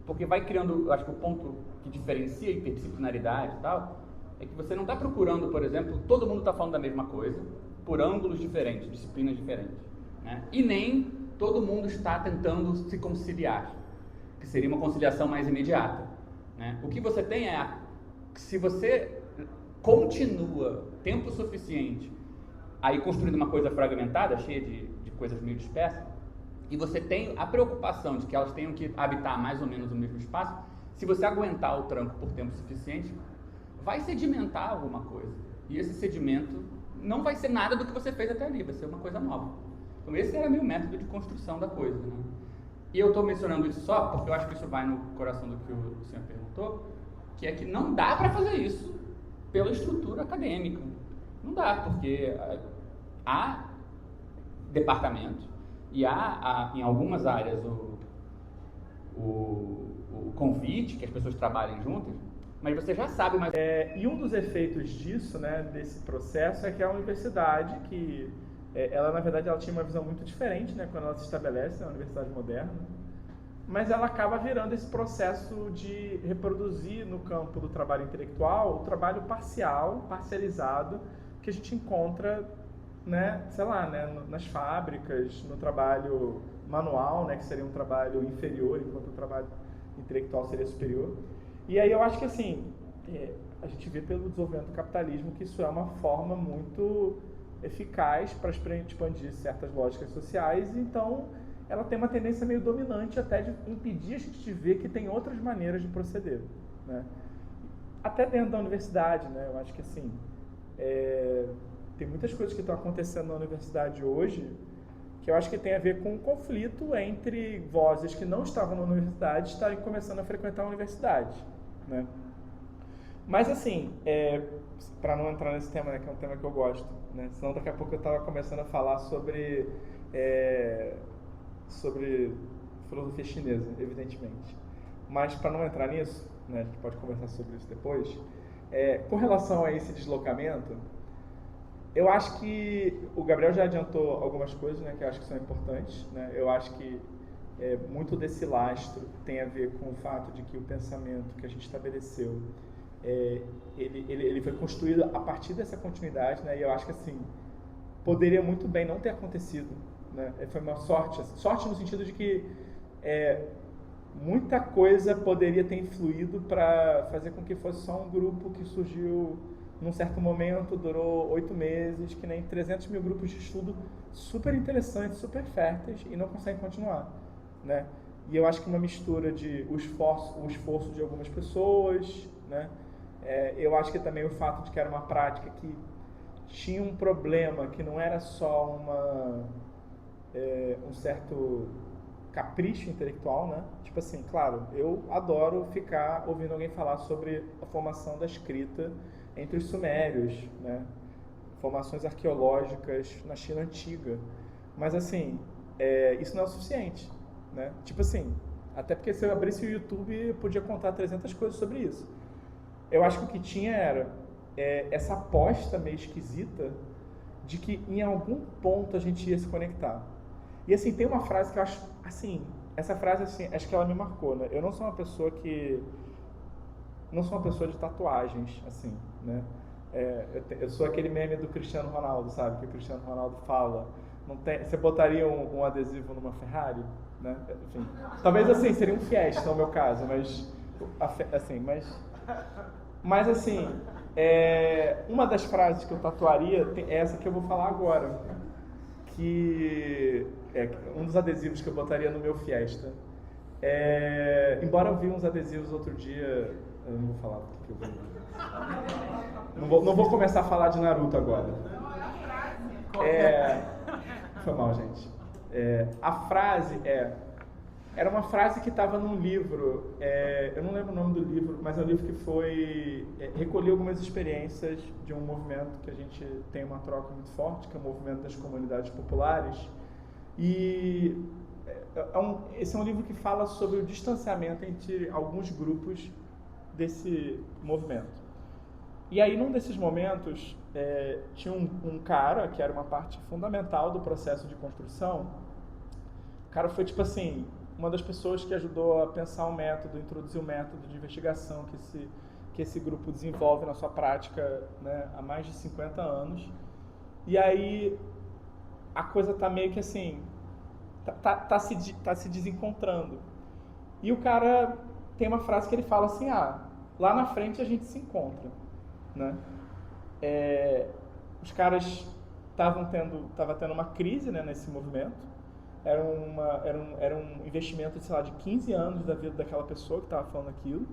Porque vai criando, eu acho que o ponto que diferencia a interdisciplinaridade e tal, é que você não está procurando, por exemplo, todo mundo está falando da mesma coisa, por ângulos diferentes, disciplinas diferentes, né? E nem todo mundo está tentando se conciliar, que seria uma conciliação mais imediata, né? O que você tem é, se você continua tempo suficiente aí construindo uma coisa fragmentada, cheia de coisas meio dispersas, e você tem a preocupação de que elas tenham que habitar mais ou menos o mesmo espaço, se você aguentar o tranco por tempo suficiente, vai sedimentar alguma coisa. E esse sedimento não vai ser nada do que você fez até ali, vai ser uma coisa nova. Então esse era meu método de construção da coisa, né? E eu estou mencionando isso só porque eu acho que isso vai no coração do que o senhor perguntou, que é que não dá para fazer isso pela estrutura acadêmica. Não dá, porque há departamento e há em algumas áreas o convite que as pessoas trabalhem juntas, mas você já sabe mais. E um dos efeitos disso, né, desse processo, é que a universidade, que ela na verdade ela tinha uma visão muito diferente, né, quando ela se estabelece na universidade moderna, mas ela acaba virando esse processo de reproduzir no campo do trabalho intelectual o trabalho parcial, parcializado, que a gente encontra, né, sei lá, né, nas fábricas, no trabalho manual, né, que seria um trabalho inferior, enquanto o trabalho intelectual seria superior. E aí eu acho que assim, a gente vê pelo desenvolvimento do capitalismo que isso é uma forma muito eficaz para expandir certas lógicas sociais, e então ela tem uma tendência meio dominante até de impedir a gente de ver que tem outras maneiras de proceder, né? Até dentro da universidade, né? Eu acho que assim, tem muitas coisas que estão acontecendo na universidade hoje que eu acho que tem a ver com um conflito entre vozes que não estavam na universidade estarem começando a frequentar a universidade, né? Mas assim, para não entrar nesse tema, né, que é um tema que eu gosto, né? Senão daqui a pouco eu estava começando a falar sobre filosofia chinesa, evidentemente. Mas para não entrar nisso, né, a gente pode conversar sobre isso depois, com relação a esse deslocamento, eu acho que o Gabriel já adiantou algumas coisas, né, que eu acho que são importantes, né? Eu acho que muito desse lastro tem a ver com o fato de que o pensamento que a gente estabeleceu, ele foi construído a partir dessa continuidade, né? E eu acho que assim, poderia muito bem não ter acontecido, né? Foi uma sorte no sentido de que muita coisa poderia ter influído para fazer com que fosse só um grupo que surgiu num certo momento, durou 8 meses, que nem 300 mil grupos de estudo super interessantes, super férteis, e não conseguem continuar, né? E eu acho que uma mistura de o esforço de algumas pessoas, né? Eu acho que também o fato de que era uma prática que tinha um problema, que não era só um certo capricho intelectual, né? Tipo assim, claro, eu adoro ficar ouvindo alguém falar sobre a formação da escrita entre os sumérios, né? Formações arqueológicas na China antiga. Mas assim, isso não é o suficiente, né? Tipo assim, até porque se eu abrisse o YouTube eu podia contar 300 coisas sobre isso. Eu acho que o que tinha era essa aposta meio esquisita de que em algum ponto a gente ia se conectar. E assim, tem uma frase que eu acho, assim, essa frase assim, acho que ela me marcou, né? Eu não sou uma pessoa de tatuagens, assim, né? Eu sou aquele meme do Cristiano Ronaldo, sabe? Que o Cristiano Ronaldo fala, Não tem, você botaria um adesivo numa Ferrari, né? Enfim, talvez assim seria um Fiesta no meu caso, mas assim, mas assim, uma das frases que eu tatuaria é essa que eu vou falar agora, que é um dos adesivos que eu botaria no meu Fiesta. Embora eu vi uns adesivos outro dia, eu não vou falar porque eu vi. Não vou começar a falar de Naruto agora. Foi mal, gente. A frase era uma frase que estava num livro, eu não lembro o nome do livro, mas é um livro que recolheu algumas experiências de um movimento que a gente tem uma troca muito forte, que é o movimento das comunidades populares. E esse é um livro que fala sobre o distanciamento entre alguns grupos desse movimento. E aí, num desses momentos, tinha um cara que era uma parte fundamental do processo de construção. O cara foi, tipo assim, uma das pessoas que ajudou a pensar um método, introduzir um método de investigação que esse grupo desenvolve na sua prática, né, há mais de 50 anos. E aí, a coisa tá meio que assim, tá se desencontrando. E o cara tem uma frase que ele fala assim, lá na frente a gente se encontra, né? Os caras estavam tendo uma crise, né, nesse movimento. Era um investimento, sei lá, de 15 anos da vida daquela pessoa que estava falando aquilo.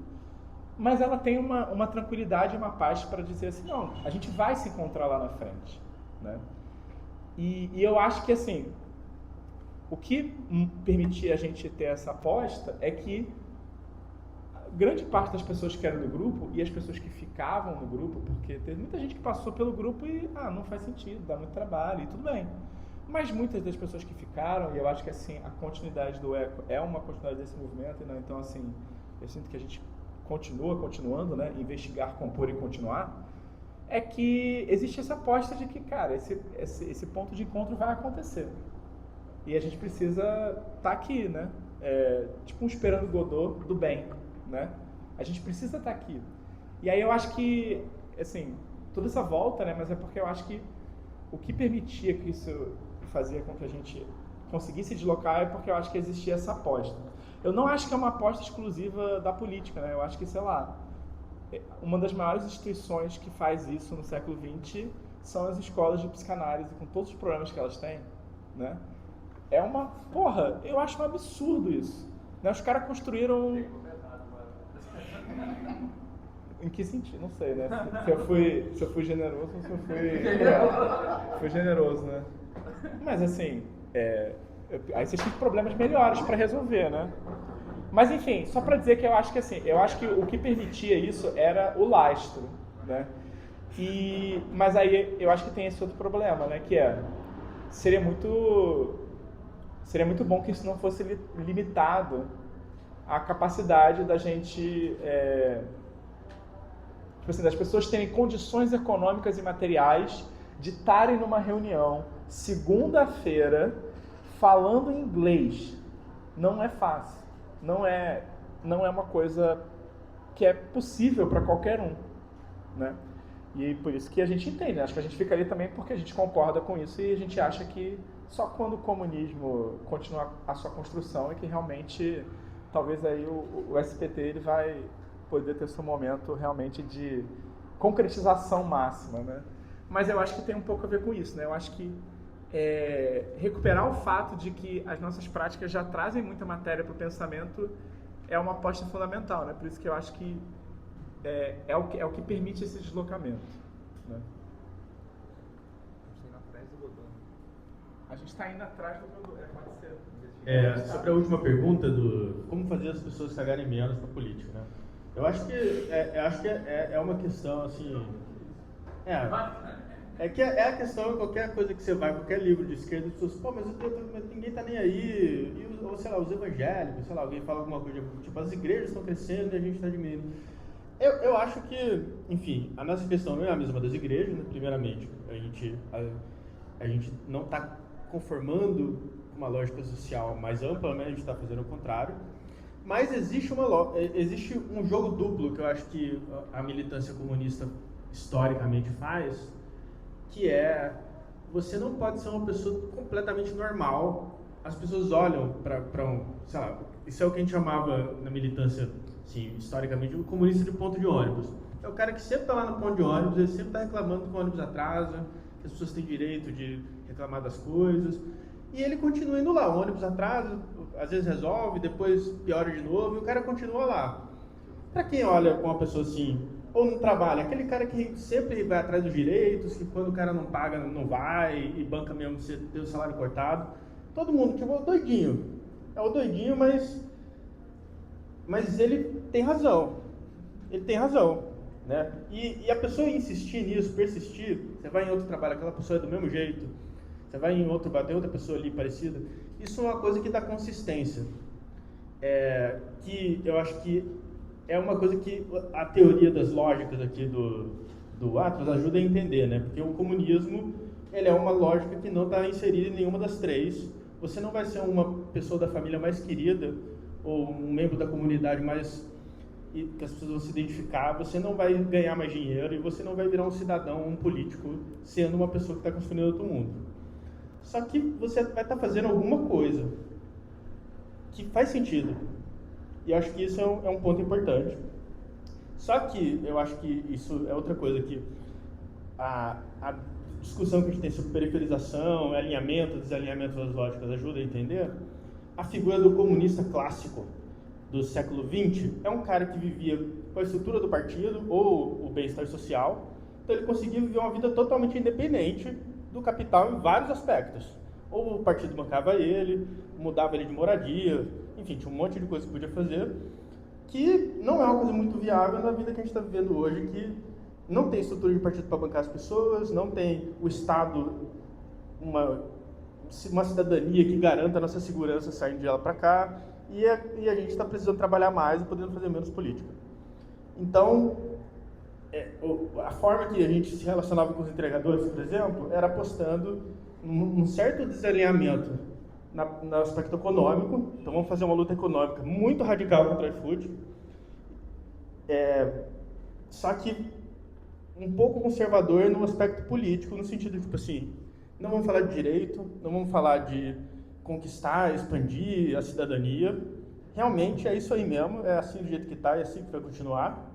Mas ela tem uma tranquilidade e uma paz para dizer assim, não, a gente vai se encontrar lá na frente, né? E eu acho que, assim, o que permitia a gente ter essa aposta é que grande parte das pessoas que eram do grupo e as pessoas que ficavam no grupo, porque teve muita gente que passou pelo grupo e não faz sentido, dá muito trabalho e tudo bem. Mas muitas das pessoas que ficaram, e eu acho que assim, a continuidade do ECO é uma continuidade desse movimento, né? Então assim, eu sinto que a gente continuando, né? Investigar, compor e continuar, é que existe essa aposta de que, cara, esse ponto de encontro vai acontecer. E a gente precisa estar aqui, né? Tipo um Esperando Godot do bem, né? A gente precisa estar aqui. E aí eu acho que, assim, toda essa volta, né? Mas é porque eu acho que o que permitia que isso fazia com que a gente conseguisse deslocar é porque eu acho que existia essa aposta. Eu não acho que é uma aposta exclusiva da política, né? Eu acho que, sei lá, uma das maiores instituições que faz isso no século XX são as escolas de psicanálise, com todos os problemas que elas têm, né? Eu acho um absurdo isso. Né? Os caras construíram... Em que sentido? Não sei, né? Se eu fui generoso ou se eu fui generoso, né? Mas assim, aí vocês têm problemas melhores para resolver, né? Mas enfim, só para dizer que eu acho que o que permitia isso era o lastro, né? Mas aí eu acho que tem esse outro problema, né? Que seria muito bom que isso não fosse limitado à capacidade da gente, tipo assim, das pessoas terem condições econômicas e materiais de estarem numa reunião segunda-feira falando inglês. Não é fácil. Não é uma coisa que é possível para qualquer um, né? E por isso que a gente entende, né? Acho que a gente fica ali também porque a gente concorda com isso e a gente acha que só quando o comunismo continuar a sua construção é que realmente, talvez aí o SPT ele vai poder ter seu momento realmente de concretização máxima, né? Mas eu acho que tem um pouco a ver com isso, né? Eu acho que recuperar o fato de que as nossas práticas já trazem muita matéria para o pensamento é uma aposta fundamental, né? Por isso que eu acho que é o que permite esse deslocamento, né? A gente está indo atrás do Godot, pode ser. Sobre a última pergunta do como fazer as pessoas cagarem menos na política, né? Eu acho que é uma questão assim. É a questão, qualquer coisa que você vai, qualquer livro de esquerda, as pessoas, mas ninguém tá nem aí, ou sei lá, os evangélicos, sei lá, alguém fala alguma coisa, tipo, as igrejas estão crescendo e a gente está diminuindo. Eu acho que, enfim, a nossa questão não é a mesma das igrejas, né? Primeiramente, a gente não está conformando uma lógica social mais ampla, né? A gente está fazendo o contrário. Mas existe um jogo duplo que eu acho que a militância comunista historicamente faz, que é você não pode ser uma pessoa completamente normal. As pessoas olham para sei lá, isso é o que a gente chamava na militância, assim, historicamente, o comunista de ponto de ônibus. É o cara que sempre está lá no ponto de ônibus, ele sempre está reclamando que o ônibus atrasa, que as pessoas têm direito de reclamar das coisas, e ele continua indo lá, o ônibus atrasa, às vezes resolve, depois piora de novo, e o cara continua lá. Para quem olha com uma pessoa assim, ou no trabalho, aquele cara que sempre vai atrás dos direitos, que quando o cara não paga, não vai, e banca mesmo você ter o salário cortado, todo mundo tipo, o doidinho. É o doidinho, mas ele tem razão. Ele tem razão, né? E a pessoa insistir nisso, persistir, você vai em outro trabalho, aquela pessoa é do mesmo jeito, você vai em outro, tem outra pessoa ali parecida, isso é uma coisa que dá consistência. Que eu acho que é uma coisa que a teoria das lógicas aqui do Atlas ajuda a entender, né? Porque o comunismo, ele é uma lógica que não está inserida em nenhuma das três. Você não vai ser uma pessoa da família mais querida ou um membro da comunidade mais que as pessoas vão se identificar, você não vai ganhar mais dinheiro e você não vai virar um cidadão, um político, sendo uma pessoa que está construindo outro mundo. Só que você vai estar fazendo alguma coisa que faz sentido. E eu acho que isso é um ponto importante. Só que eu acho que isso é outra coisa que a discussão que a gente tem sobre periferização, alinhamento, desalinhamento das lógicas ajuda a entender. A figura do comunista clássico do século XX é um cara que vivia com a estrutura do partido ou o bem-estar social, então ele conseguia viver uma vida totalmente independente do capital em vários aspectos. Ou o partido bancava ele, mudava ele de moradia, enfim, tinha um monte de coisa que podia fazer, que não é uma coisa muito viável na vida que a gente está vivendo hoje, que não tem estrutura de partido para bancar as pessoas, não tem o Estado, uma cidadania que garanta a nossa segurança saindo de lá para cá, e a gente está precisando trabalhar mais e podendo fazer menos política. Então, a forma que a gente se relacionava com os entregadores, por exemplo, era apostando num certo desalinhamento no aspecto econômico. Então vamos fazer uma luta econômica muito radical contra o iFood, só que um pouco conservador no aspecto político, no sentido de, tipo assim, não vamos falar de direito, não vamos falar de conquistar, expandir a cidadania. Realmente é isso aí mesmo, é assim do jeito que está, é assim que vai continuar.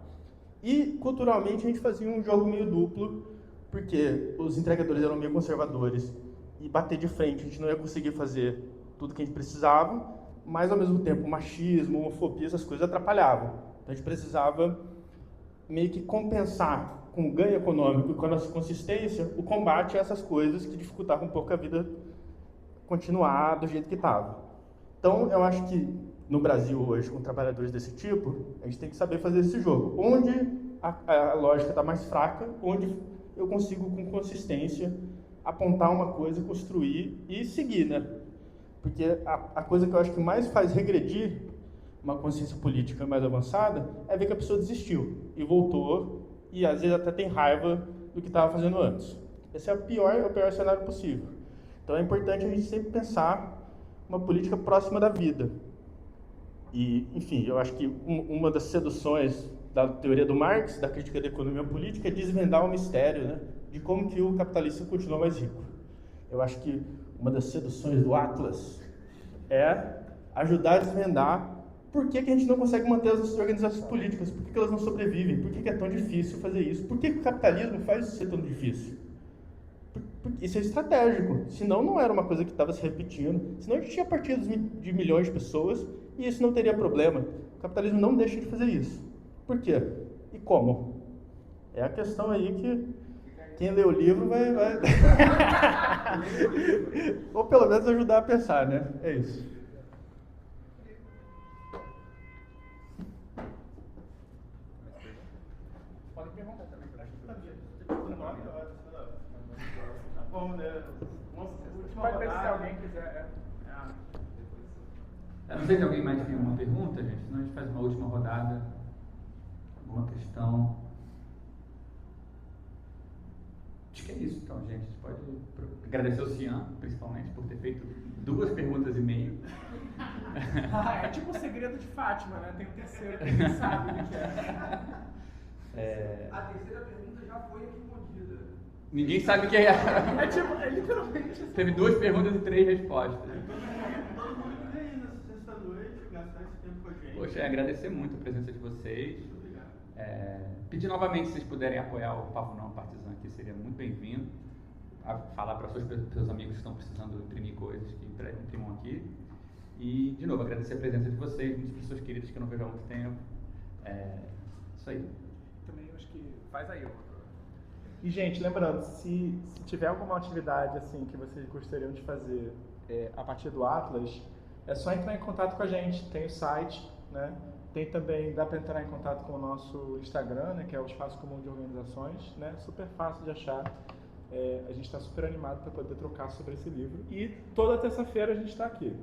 E culturalmente a gente fazia um jogo meio duplo, porque os entregadores eram meio conservadores e bater de frente a gente não ia conseguir fazer tudo que a gente precisava, mas ao mesmo tempo machismo, homofobia, essas coisas atrapalhavam. Então a gente precisava meio que compensar com o ganho econômico e com a nossa consistência o combate a essas coisas que dificultavam um pouco a vida continuar do jeito que estava. Então eu acho que no Brasil hoje, com trabalhadores desse tipo, a gente tem que saber fazer esse jogo. Onde a lógica está mais fraca, onde eu consigo com consistência apontar uma coisa, construir e seguir, né? Porque a coisa que eu acho que mais faz regredir uma consciência política mais avançada é ver que a pessoa desistiu e voltou e às vezes até tem raiva do que estava fazendo antes. Esse é o pior cenário possível. Então é importante a gente sempre pensar uma política próxima da vida. E, enfim, eu acho que uma das seduções da teoria do Marx, da crítica da economia política, é desvendar o mistério, né, de como que o capitalista continua mais rico. Eu acho que uma das seduções do Atlas é ajudar a desvendar por que a gente não consegue manter as nossas organizações políticas, por que elas não sobrevivem, por que é tão difícil fazer isso, por que o capitalismo faz isso ser tão difícil. Isso é estratégico, senão não era uma coisa que estava se repetindo, senão a gente tinha partidos de milhões de pessoas e isso não teria problema. O capitalismo não deixa de fazer isso. Por quê? E como? É a questão aí que quem lê o livro vai... ou pelo menos ajudar a pensar, né? É isso. Pode perguntar também. Tá bom, né? Pode ver se alguém quiser. Eu não sei se alguém mais tem uma pergunta, gente, senão a gente faz uma última rodada, alguma questão. Acho que é isso, então, gente. A gente pode agradecer o Cian, principalmente, por ter feito 2 perguntas e meia. É tipo o segredo de Fátima, né? Tem o terceiro que ninguém sabe o que é. A terceira pergunta já foi respondida. Ninguém sabe o que é. É tipo, é literalmente assim. Teve 2 perguntas e 3 respostas. Todo mundo vem aí nessa sexta-noite, gastar esse tempo com a gente. Poxa, agradecer muito a presença de vocês. Muito obrigado. Pedir novamente se vocês puderem apoiar o Pavunão Partizan aqui, seria muito bem-vindo. Falar para seus amigos que estão precisando imprimir coisas, que imprimam aqui. E, de novo, agradecer a presença de vocês, muitas pessoas queridas que eu não vejo há muito tempo. Isso aí. Também acho que faz aí. E, gente, lembrando, se tiver alguma atividade assim que vocês gostariam de fazer a partir do Atlas, é só entrar em contato com a gente. Tem o site, né? Tem também, dá para entrar em contato com o nosso Instagram, né? Que é o Espaço Comum de Organizações, né? Super fácil de achar. A gente está super animado para poder trocar sobre esse livro. E toda terça-feira a gente está aqui.